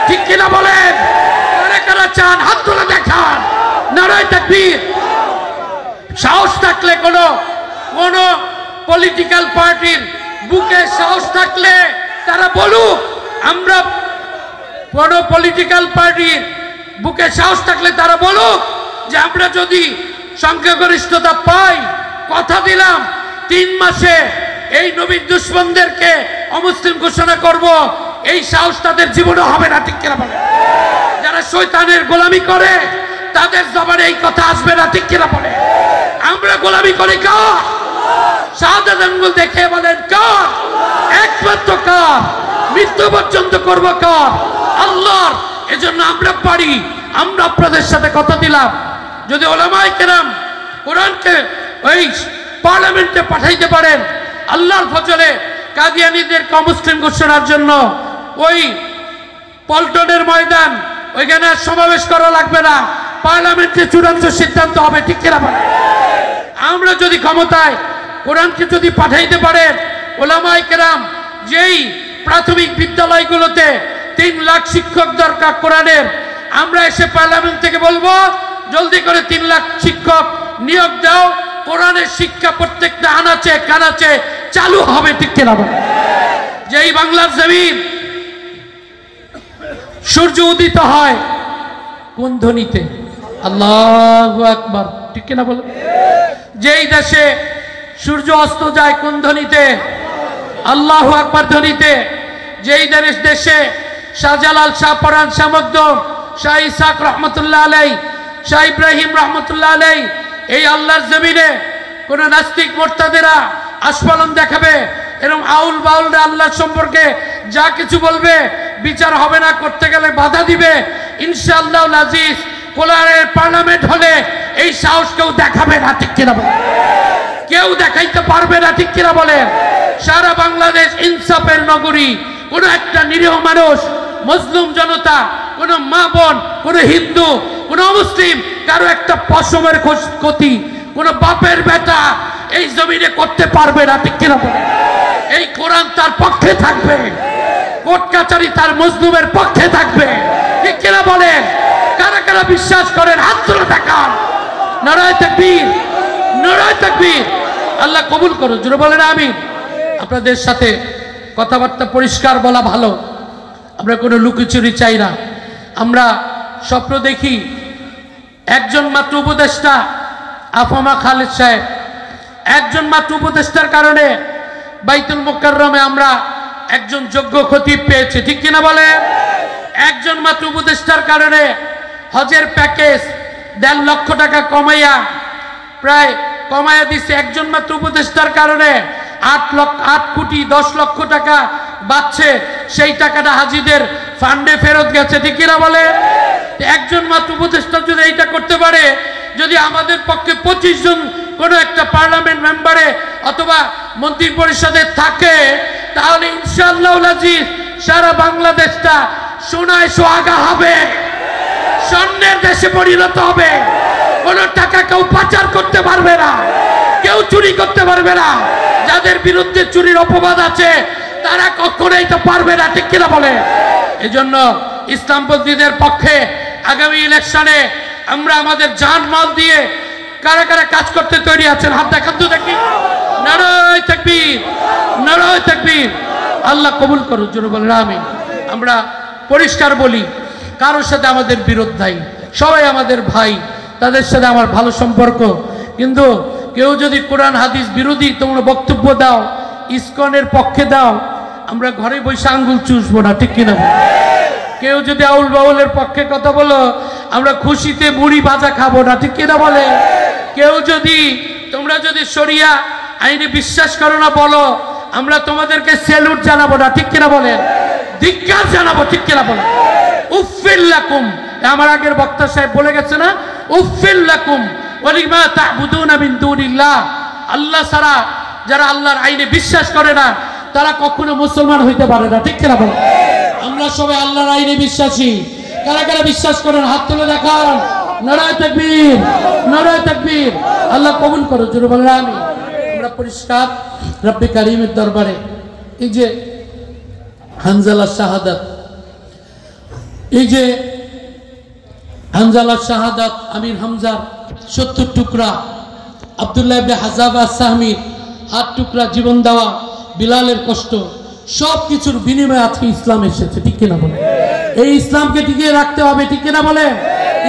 ঠিক কিনা বলেন? কারা চান হাত তুলে দেখান। নারায়ে তাকবীর। সাহস থাকলে কোন পলিটিক্যাল পার্টির বুকে সাহস থাকলে তারা বলুক, আমরা কোন পলিটিক্যাল পার্টির বুকে সাহস থাকলে তারা বলুক যে আমরা যদি সংখ্যাগরিষ্ঠতা পাই, কথা দিলাম 3 মাসে এই নবীর দুশমনদেরকে অমুসলিম ঘোষণা করব। এই সাহস তাদের জীবনে হবে না, ঠিক কিনা বলে? যারা শয়তানের গোলামি করে তাদের জবানে এই কথা আসবে না, ঠিক কিনা বলে? আমরা গোলামি করি কার? শাহাদাত আঙ্গুল দেখে বলেন কার? একমাত্র কার? মৃত্যু পর্যন্ত করব কার? আল্লাহর। এজন্য আমরা পারি। আমরা আপনাদের সাথে কথা দিলাম, যদি উলামায়ে কেরাম কোরআনকে ওই পার্লামেন্টে পাঠাইতে পারেন, আল্লাহর ফজলে কাদিয়ানীদেরকে মুসলিম ঘোষণার জন্য ওই পল্টনের ময়দান, ওইখানে সমাবেশ করা লাগবে না, পার্লামেন্টে চূড়ান্ত সিদ্ধান্ত হবে, ঠিক কিনা বলে? আমরা যদি ক্ষমতায় কোরআনকে যদি পাঠাইতে পারেন, উলামায়ে কেরাম যেই প্রাথমিক বিদ্যালয়গুলোতে 3 লাখ শিক্ষক দরকার কোরআনের, আমরা এসে পার্লামেন্ট থেকে বলবো জলদি করে 3 লাখ শিক্ষক নিয়োগ দাও, কোরআনের শিক্ষা প্রত্যেকটা আনাচে কানাচে চালু হবে, ঠিক কিনা বলে? যেই বাংলার জমিন সূর্য উদিত হয় কোন ধ্বনিতে? আল্লাহু আকবার, ঠিক কিনা বলে? যেই দেশে সূর্য অস্ত যায় কোন ধ্বনিতে? আল্লাহু আকবার ধ্বনিতে। যেই দেশে শাহজালাল, শাহ পরান, শাহ মখদুম, শাহ ইসহাক রহমতুল্লাহ আলাই, শাহ ইব্রাহিম রহমতুল্লাহ আলাই, এই আল্লাহর জমিনে কোন নাস্তিক মোরতাদেরা আস্ফালন দেখাবে, এরকম আউল বাউলরা আল্লাহর সম্পর্কে যা কিছু বলবে বিচার হবে না, করতে গেলে বাধা দিবে, ইনশাআল্লাহ আজিজ কোরআনের পার্লামেন্ট হলে এই সাহস কেউ দেখাবে না, ঠিক কিনা বলে? কেউ দেখাইতে পারবে না, ঠিক কিনা বলেন? সারা বাংলাদেশ ইনসাফের নগরী। কোন একটা নিরীহ মানুষ, মুসলিম জনতা, কোন মা বোন, কোন হিন্দু, কোন মুসলিম, কারো একটা পশমের ক্ষতি কোন বাপের বেটা এই জমিনে করতে পারবে না, ঠিক কিনা বলেন? এই কোরআন তার পক্ষে থাকবে, কোর্ট কাচারি তার মজলুমের পক্ষে থাকবে, ঠিক কিনা বলেন? কারা কারা বিশ্বাস করেন হাত তুলে দেখান। নারায়ে তাকবীর, নারায়ে তাকবীর। আল্লাহ কবুল করুন, জোরে বলেন আমিন। আপনাদের সাথে কথাবার্তা পরিষ্কার বলা ভালো, আমরা কোনো লুকোচুরি চাই না। আমরা স্বপ্ন দেখি একজন মাত্র উপদেষ্টা আফামা খালেদ সাহেব, একজন মাত্র উপদেষ্টার কারণে বাইতুল মুকাররমে আমরা একজন যোগ্য খতিব পেয়েছি, ঠিক কিনা বলে? একজন মাত্র উপদেষ্টার কারণে হজের প্যাকেজ 1.5 লক্ষ টাকা প্রায় কমায়া দিচ্ছে। একজন মাত্র উপদেষ্টার কারণে 8 কোটি 10 লক্ষ টাকা বাঁচছে, সেই টাকাটা হাজিদের ফান্ডে ফেরত গেছে, ঠিক কিনা বলে? একজন মাত্র উপদেষ্টা যদি এইটা করতে পারে, যদি আমাদের পক্ষে 25 জন কোনো একটা পার্লামেন্ট মেম্বারে অথবা মন্ত্রী পরিষদে থাকে, তাহলে ইনশাআল্লাহ আজিজ সারা বাংলাদেশটা সোনায় সোহাগা হবে, স্বর্ণের দেশে পরিণত হবে। কোন টাকা কেউ পাচার করতে পারবে না, কেউ চুরি করতে পারবে না। যাদের বিরুদ্ধে চুরির অপবাদ আছে তারা কখনোই তো পারবে না, ঠিক কিনা বলে? এজন্য ইসলামপন্থীদের পক্ষে আগামী ইলেকশনে আমরা আমাদের জানমাল দিয়ে কারা কারা কাজ করতে তৈরি আছেন হাত দেখান তো দেখি। নারায়ে তাকবীর, নারায়ে তাকবীর। আল্লাহ কবুল করুন, জোরে বলেন আমিন। আমরা পরিষ্কার বলি, কারোর সাথে আমাদের বিরোধ নাই, সবাই আমাদের ভাই, তাদের সাথে আমার ভালো সম্পর্ক। কিন্তু কেউ যদি কোরআন হাদিস বিরোধী তোমরা বক্তব্য দাও, ইসকনের পক্ষে দাও, আমরা ঘরে বসে আঙ্গুল চুষবো না, ঠিক কিনা? কেউ যদি আউল বাউলের পক্ষে কথা বলো, আমরা খুশিতে মুড়ি ভাজা খাবো না, ঠিক কিনা বলে? কেউ যদি তোমরা যদি শরিয়া আইনে বিশ্বাস করো না বলো, আমরা তোমাদেরকে স্যালুট জানাবো না, ঠিক কিনা বলেন? ধিক্কার জানাবো, ঠিক কিনা বলেন? উফিল লাকুম, আমার আগের বক্তা সাহেব বলে গেছে না, উফিল লাকুম ওয়ালিমা তা'বুদুনা মিন দুনিল্লাহ। আল্লাহ ছাড়া যারা আল্লাহর আইনে বিশ্বাস করে না তারা কখনো মুসলমান হইতে পারে না, ঠিক কিনা বলেন? আমরা সবাই আল্লাহর আইনে বিশ্বাসী। কারা কারা বিশ্বাস করেন হাত তুলে দেখান। নারায়ে তাকবীর, নারায়ে তাকবীর। আল্লাহ কবুল করো, জোরে বলেন আমিন। আমরা পরিষ্কার রব্বে কারীমের দরবারে এই যে হানজালা শাহাদাত, এই যে হানজালা শাহাদাত, আমির হামজার 70 টুকরা, আব্দুল্লাহ ইবনে হাজাবা সাহমির হাত টুকরা, জীবন দেওয়া, বিলালের কষ্ট, সব কিছুর বিনিময়ে আজকে ইসলাম এসেছে, ঠিক কিনা বলে? এই ইসলামকে টিকিয়ে রাখতে হবে, ঠিক কিনা বলে?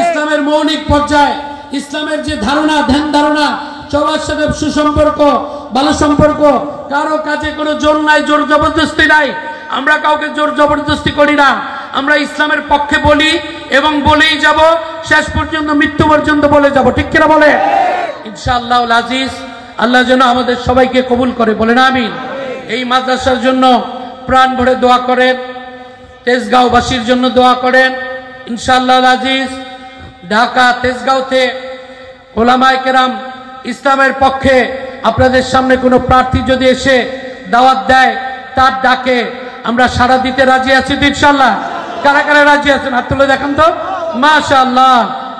ইসলামের মৌলিক পর্যায়ে ইসলামের যে ধারণা, ধ্যান ধারণা, সবার সাথে সুসম্পর্ক, ভালো সম্পর্ক, কারো কাজে কোনো জোর নাই, জোর জবরদস্তি নাই। আমরা কাউকে জোর জবরদস্তি করি না। আমরা ইসলামের পক্ষে বলি এবং বলেই যাব, শেষ পর্যন্ত, মৃত্যু পর্যন্ত বলে যাব, ঠিক কিনা বলে? ইনশাআল্লাহুল আজিজ, আল্লাহ যেন আমাদের সবাইকে কবুল করে, বলেন আমিন। এই মাদ্রাসার জন্য প্রাণ ভরে দোয়া করেন, তেজগাঁওবাসীর জন্য দোয়া করেন। ইনশাআল্লাহুল আজিজ, ঢাকা তেজগাঁওতে ওলামায়ে কেরাম ইসলামের পক্ষে আপনাদের সামনে কোনো প্রার্থী যদি এসে দাওয়াত দেয়, তার ডাকে আমরা সাড়া দিতে রাজি আছি তো ইনশাআল্লাহ? কারা কারা রাজি আছেন হাত তুলে দেখান তো। মাশাআল্লাহ।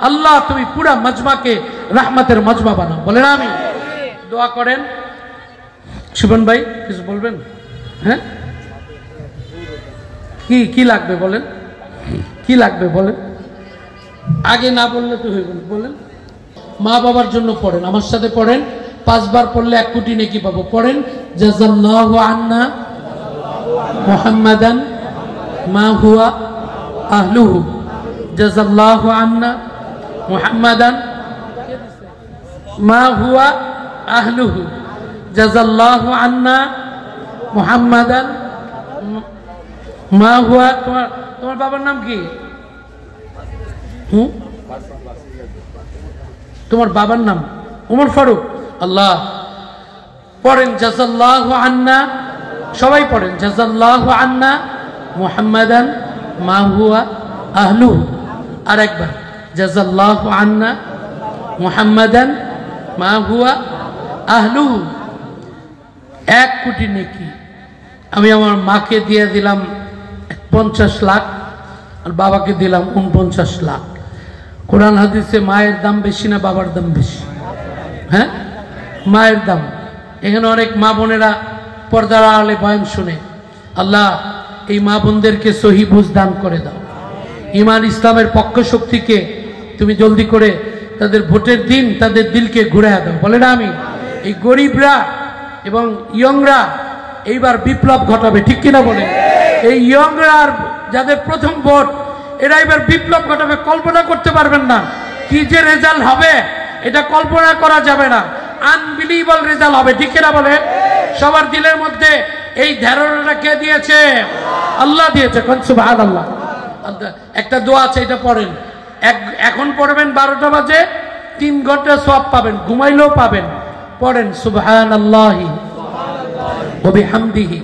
আল্লাহ তুমি পুরা মজমাকে রহমতের মজমা বানাও, বলেন আমিন। দোয়া করেন। শিবন ভাই কিছু বলবেন? হ্যাঁ, কি কি লাগবে বলেন, কি লাগবে বলেন, আগে না বললে তো হইব না, বলেন। মা বাবার জন্য পড়েন, আমার সাথে পড়েন, 5 বার পড়লে 1 কোটি নেকি পাবো। পড়েন, জাযাল্লাহু আন্না মুহাম্মাদান মা হুয়া আহলুহু, জাযাল্লাহু আন্না মুহাম্মাদান মা হুয়া আহলুহু, জাযাল্লাহু আন্না মুহাম্মাদান মা হুয়া। তোমার বাবার নাম কি? তোমার বাবার নাম ওমর ফারুক। আল্লাহ, পড়েন জাযাল্লাহু আন্না, সবাই পড়েন, জাযাল্লাহু আন্না মুহাম্মাদান মা হুয়া আহলুহু। আর একবার, জাযাল্লাহু আন্না মুহাম্মাদান মা হুয়া আহলুহু। 1 কোটি নেকি। আমি আমার মাকে দিয়ে দিলাম 50 লাখ, আর বাবাকে দিলাম 49 লাখ। কোরআন হাদিসে মায়ের দাম বেশি না বাবার দাম বেশি? হ্যাঁ, মায়ের দাম। এখানে অনেক মা বোনেরা পর্দার আড়ালে বয়ান শুনে। আল্লাহ এই মা বোনদেরকে সহি বুঝ দান করে দাও। ইমান ইসলামের পক্ষ শক্তিকে তুমি জলদি করে তাদের ভোটের দিন তাদের দিলকে ঘুরাইয়া দাও, বলে না আমি। এই গরিবরা এবং ইয়ংরা এইবার বিপ্লব ঘটাবে, ঠিক কিনা বলে? এই ইয়ংরা যাদের প্রথম ভোট, এরা এবার বিপ্লব ঘটাবে। কল্পনা করতে পারবেন না কি যে রেজাল্ট হবে, এটা কল্পনা করা যাবে না। আনবিলিভেবল রেজাল্ট হবে, ঠিক কিনা বলে? সবার দিলের মধ্যে এই ধারণাটা কে দিয়েছে? আল্লাহ দিয়েছে। সুবহানাল্লাহ। একটা দোয়া আছে, এটা পড়েন। এখন পড়বেন 12টা বাজে, 3 ঘন্টা সওয়াব পাবেন, ঘুমাইলেও পাবেন। পড়েন, সুবহানাল্লাহি ওয়া বিহামদিহি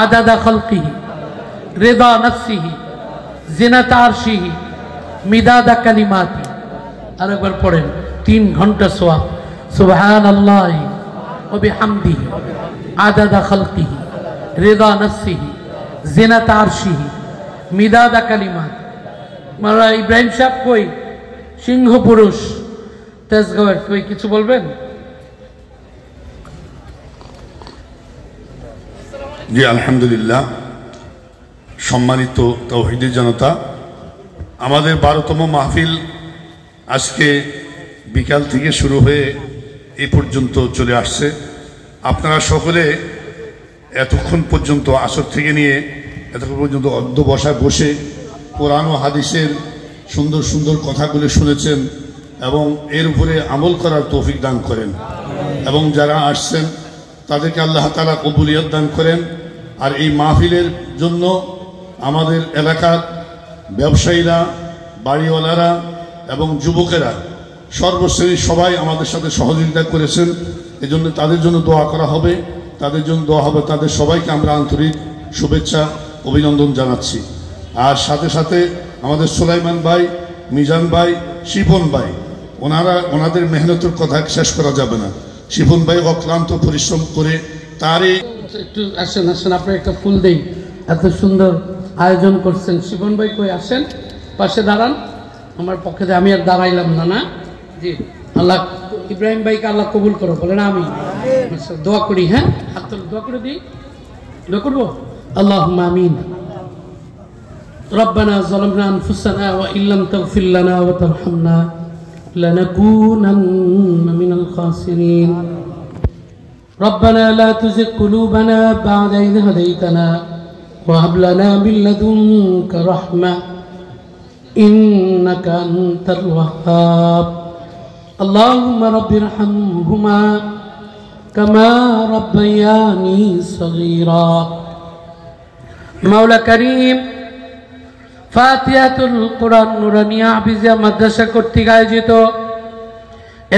আদাদা খালকিহি রিদা নাফসিহি জিনাতা আরশিহি মিদাদা কালিমাতি। আরেকবার পড়েন, 3 ঘন্টা সওয়াব। সুবহানাল্লাহি ওয়া বিহামদিহি আদাদা খালকিহি রিদা নাফসিহি জিনাতা আরশিহি মিদাদা কালিমাতি। মাওলানা ইব্রাহিম সাহেব কই? সিংহ পুরুষ তেজগাঁওয়ের, কই কিছু বলবেন? জি আলহামদুলিল্লাহ। সম্মানিত তাওহীদের জনতা, আমাদের 12তম মাহফিল আজকে বিকাল থেকে শুরু হয়ে এই পর্যন্ত চলে আসছে। আপনারা সকলে এতক্ষণ পর্যন্ত, আসর থেকে নিয়ে এতক্ষণ পর্যন্ত অধ্যবসায় বসে কোরআন ও হাদিসের সুন্দর সুন্দর কথাগুলো শুনেছেন এবং এর উপরে আমল করার তৌফিক দান করেন, এবং যারা আসছেন তাদেরকে আল্লাহ তাআলা কবুলিয়ত দান করেন। আর এই মাহফিলের জন্য আমাদের এলাকার ব্যবসায়ীরা, বাড়িওয়ালারা এবং যুবকেরা, সর্বশ্রেণীর সবাই আমাদের সাথে সহযোগিতা করেছেন। এজন্য তাদের জন্য দোয়া করা হবে, তাদের জন্য দোয়া হবে। তাদের সবাইকে আমরা আন্তরিক শুভেচ্ছা, অভিনন্দন জানাচ্ছি। আর সাথে সাথে আমাদের সুলাইমান ভাই, মিজান ভাই, শিপন ভাই, ওনাদের মেহনতের কথা শেষ করা যাবে না। শিপন ভাই অক্লান্ত পরিশ্রম করে তারই একটু আসেন আসেন, আপনার একটা ফুল দেই, এত সুন্দর আয়োজন করছেন। শিপন ভাই কই আসেন, পাশে দাঁড়ান। আমার পক্ষে আমি আর দাঁড়াইলাম না। না জি, আল্লাহ ইব্রাহিম ভাইকে আল্লাহ কবুল করো, বলেন আমি দোয়া করি। হ্যাঁ, হাত তুলে দোয়া করে দিই, দোয়া করবো। আল্লাহুম্মা আমিন। ربنا ظلمنا أنفسنا وإن لم تغفر لنا وترحمنا لنكونن من الخاسرين ربنا لا تزغ قلوبنا بعد إذ هديتنا وهب لنا من لدنك رحمة إنك أنت الوهاب اللهم رب ارحمهما كما ربياني صغيرا مولا كريم ফাতিহাতুল কোরআন নুরানিয়া হাফিজিয়া মাদ্রাসা কর্তৃক আয়োজিত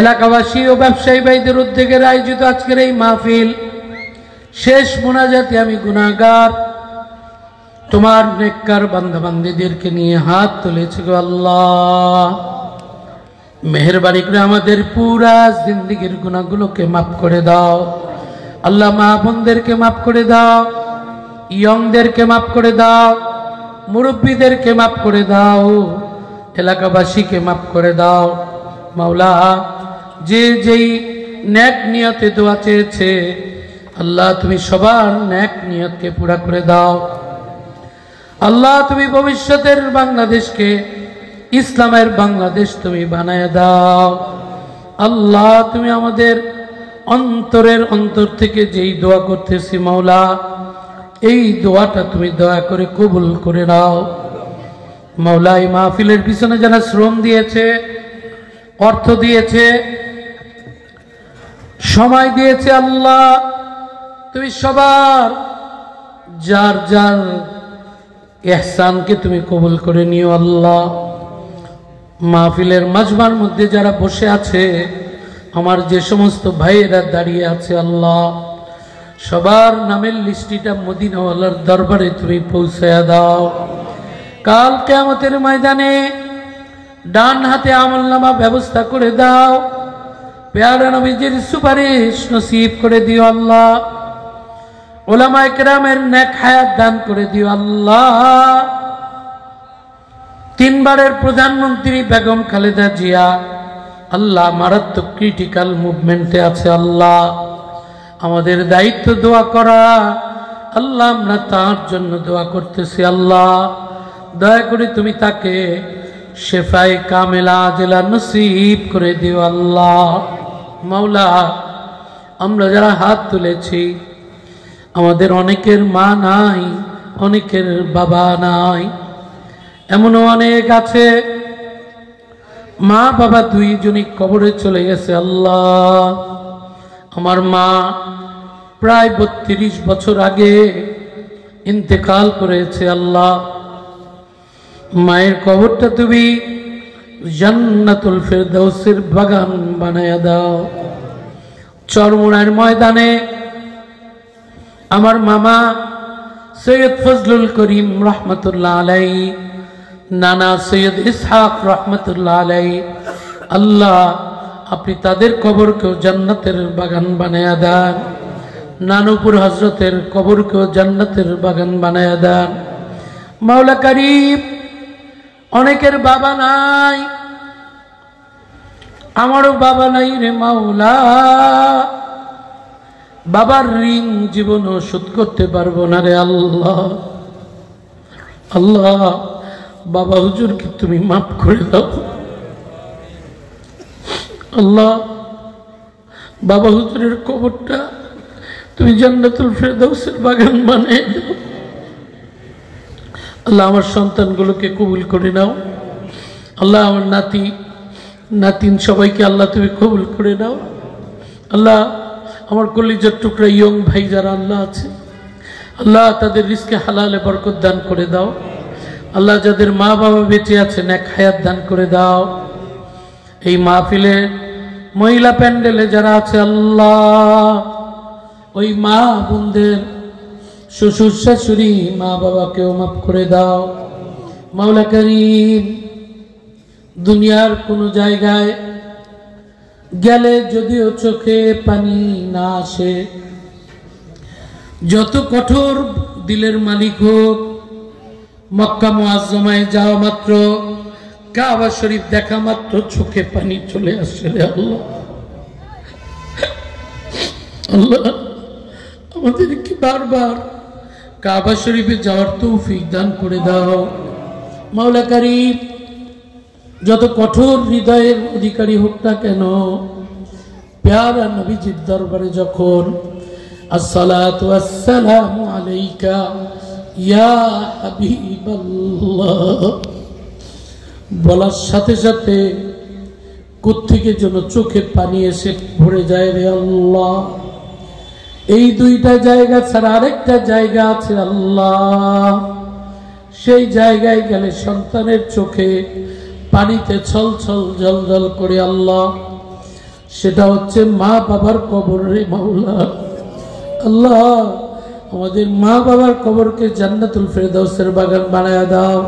এলাকাবাসী ও ব্যবসায়ী ভাইদের উদ্যোগে আয়োজিত আজকের এই মাহফিল শেষ মোনাজাতে আমি গুনাহগার তোমার নেককার বান্দাবান্দীদেরকে নিয়ে হাত তুলেছি গো আল্লাহ। মেহেরবানি করে আমাদের পুরা জিন্দেগীর গুনাহগুলোকে মাফ করে দাও আল্লাহ। মা বোনদেরকে মাফ করে দাও, ইয়ংদেরকে মাফ করে দাও, মুরব্বীদেরকে মাফ করে দাও, এলাকাবাসীকে মাফ করে দাও মাওলা। যে যেই নেক নিয়তে দোয়া চেয়েছে আল্লাহ তুমি সবার নেক নিয়তকে পুরা করে দাও আল্লাহ। তুমি ভবিষ্যতের বাংলাদেশকে ইসলামের বাংলাদেশ তুমি বানায় দাও আল্লাহ। তুমি আমাদের অন্তরের অন্তর থেকে যেই দোয়া করতেছি মাওলা, এই দোয়াটা তুমি দয়া করে কবুল করে নাও মাওলা। এই মাহফিলের পিছনে যারা শ্রম দিয়েছে, অর্থ দিয়েছে, সময় দিয়েছে আল্লাহ, তুমি সবার যার যার ইহসানকে তুমি কবুল করে নিও আল্লাহ। মাহফিলের মাজমার মধ্যে যারা বসে আছে, আমার যে সমস্ত ভাইয়েরা দাঁড়িয়ে আছে আল্লাহ, সবার নামের লিস্টিটা মদিনাওয়ালার দরবারে তুমি পৌঁছায়া দাও। কাল কিয়ামতের ময়দানে ডান হাতে আমলনামা ব্যবস্থা করে দাও। পেয়ারা নবীজির সুপারিশ নসিব করে দিও আল্লাহ। উলামায়ে কেরামের নেক হায়াত দান করে দিও আল্লাহ। তিনবারের প্রধানমন্ত্রী বেগম খালেদা জিয়া আল্লাহ মারাত্মক ক্রিটিক্যাল মুভমেন্টে আছে আল্লাহ। আমাদের দায়িত্ব দোয়া করা আল্লাহ, আমরা তার জন্য দোয়া করতেছি আল্লাহ। দয়া করে তুমি তাকে শেফায়ে কামেলা আজেলা নসিব করে দিও আল্লাহ। মাওলা, আমরা যারা হাত তুলেছি আমাদের অনেকের মা নাই, অনেকের বাবা নাই, এমনও অনেক আছে মা বাবা দুইজনই কবরে চলে গেছে আল্লাহ। আমার মা প্রায় 32 বছর আগে ইন্তেকাল করেছে আল্লাহ। মায়ের কবরটা তুমি জান্নাতুল ফেরদাউসের বাগান বানায়া দাও। চরমোনার ময়দানে আমার মামা সৈয়দ ফজলুল করিম রহমতুল্লাহ আলাই, নানা সৈয়দ ইসহাক রহমতুল্লাহ আলাই, আল্লাহ আপনি তাদের কবরকেও জান্নাতের বাগান বানায়া দেন। নানুপুর হজরতের কবরকেও জান্নাতের বাগান বানায়া দেন। মাওলা কারীম, অনেকের বাবা নাই, আমারও বাবা নাই রে মাওলা। বাবার ঋণ জীবনও শোধ করতে পারবো না রে আল্লাহ। আল্লাহ, বাবা হুজুরকে তুমি মাফ করে দাও আল্লাহ। বাবা হুজুরের কবরটা তুমি জান্নাতুল ফেরদাউসের বাগান বানিয়ে দাও আল্লাহ। আমার সন্তানগুলোকে কবুল করে নাও আল্লাহ। আমার নাতি নাতিন সবাইকে আল্লাহ তুমি কবুল করে নাও আল্লাহ। আমার কলিজার টুকরা ইয়ং ভাই যারা আল্লাহ আছে আল্লাহ, তাদের রিজকে হালালে বরকত দান করে দাও আল্লাহ। যাদের মা বাবা বেঁচে আছে নেক হায়াত দান করে দাও। এই মাহফিলে মহিলা প্যান্ডেলে যারা আছে আল্লাহ, ওই মা বোনদের শ্বশুর শাশুড়ি মা বাবাকেও মাফ করে দাও মাওলা করিম, দুনিয়ার কোন জায়গায় গেলে যদিও চোখে পানি না আসে, যত কঠোর দিলের মালিক হোক, মক্কা মুআজ্জমায় যাওয়া মাত্র, কাবা শরীফ দেখা মাত্র চোখে পানি চলে আসে। রে আল্লাহ, আল্লাহ আমাদেরকে বারবার কাবা শরীফে যাওয়ার তৌফিক দান করে দাও। মাওলা করিম, যত কঠোর হৃদয়ের অধিকারী হোক না কেন, প্যারা নবীজির দরবারে যখন আসসালাতু ওয়াসসালামু আলাইকা ইয়া হাবিবাল্লাহ বলার সাথে সাথে কোত্থেকে যেন চোখে পানি এসে ভরে যায়। রে আল্লাহ, এই দুইটা জায়গা ছাড়া আরেকটা জায়গা আছে আল্লাহ, সেই জায়গায় গেলে সন্তানের চোখে পানিতে ছল ছল জল জল করে আল্লাহ, সেটা হচ্ছে মা বাবার কবর। রে মাওলা, আল্লাহ আমাদের মা বাবার কবরকে জান্নাতুল ফেরদাউসের বাগান বানায়া দাও।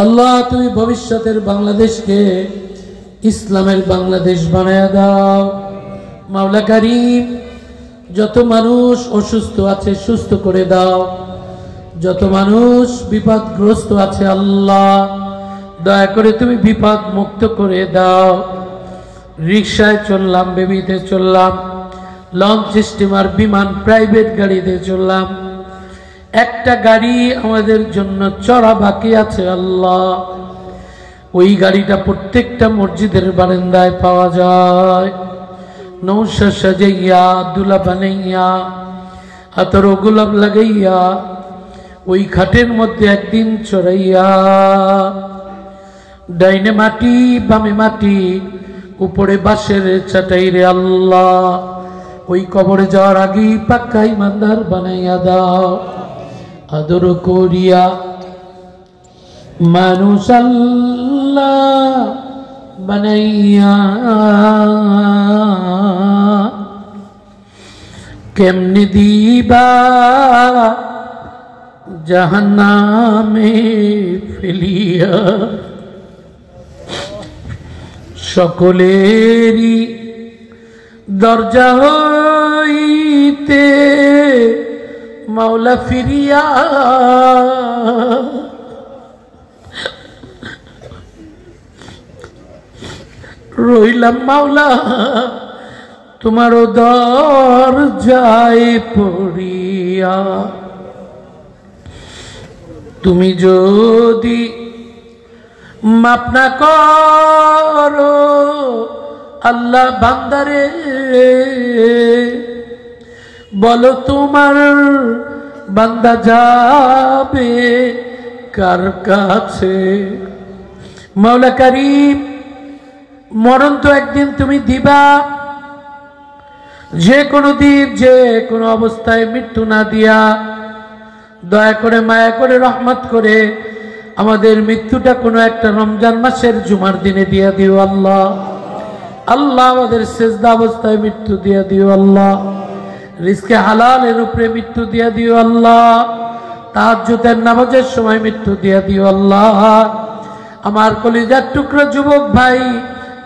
আল্লাহ তুমি ভবিষ্যতের বাংলাদেশকে ইসলামের বাংলাদেশ বানায়া দাও। মাওলা করিম, যত মানুষ অসুস্থ আছে সুস্থ করে দাও, যত মানুষ বিপদগ্রস্ত আছে আল্লাহ দয়া করে তুমি বিপদ মুক্ত করে দাও। রিকশায় চললাম, বেবিতে চললাম, লঞ্চ, স্টিমার, বিমান, প্রাইভেট গাড়িতে চললাম, একটা গাড়ি আমাদের জন্য চড়া বাকি আছে আল্লাহ, ওই গাড়িটা প্রত্যেকটা মসজিদের বারান্দায় পাওয়া যায়। নৌশা সাজাইয়া, দুলা বানাইয়া, হাতের গোলাপ লাগাইয়া, ওই খাটের মধ্যে একদিন চড়াইয়া, ডাইনে মাটি বামে মাটি, উপরে বাঁশের চাটাই। রে আল্লাহ, ওই কবরে যাওয়ার আগেই পাক্কা ইমানদার বানাইয়া দাও। আদর করিয়া মানুষ আল্লাহ বানাইয়া, কেমনে দিবা জাহান্নামে ফেলিয়া, সকলেরই দরজা হইতে মাওলা ফিরিয়া, রইলাম মাওলা তোমারও দরজায় পড়িয়া। তুমি যদি মাফ না করো আল্লাহ বান্দারে, বলো তোমার বান্দা যাবে কার কাছে? মাওলা করিম, মরণ তো একদিন তুমি দিবা, যে কোনো দিন যে কোনো অবস্থায় মৃত্যু না দিয়া দয়া করে মায়া করে রহমত করে আমাদের মৃত্যুটা কোনো একটা রমজান মাসের জুমার দিনে দিয়া দিও আল্লাহ। আল্লাহ আমাদের সেজদা অবস্থায় মৃত্যু দিয়া দিও আল্লাহ, রিজকে হালালের উপরে মৃত্যু দিয়া দিও আল্লাহ, তাহাজ্জুদের নামাজের সময় মৃত্যু দিয়া দিও আল্লাহ। আমার কলিজার টুকরো যুবক ভাই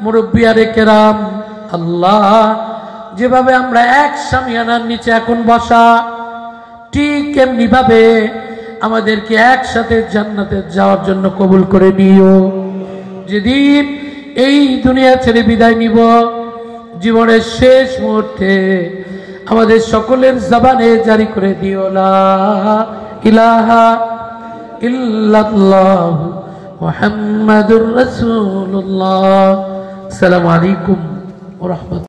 মুরব্বিয়ারে কেরাম, আল্লাহ যেভাবে আমরা এক শামিয়ানার নিচে এখন বসা, ঠিক এমনি ভাবে আমাদেরকে একসাথে জান্নাতে যাওয়ার জন্য কবুল করে নিও। যেদিন এই দুনিয়া ছেড়ে বিদায় নিব, জীবনের শেষ মুহূর্তে আমাদের সকলের জবানে জারি করে দিও লা ইলাহা ইল্লাল্লাহ মুহাম্মাদুর রাসূলুল্লাহ। আসসালামু আলাইকুম ওয়া রাহমাতুল্লাহ।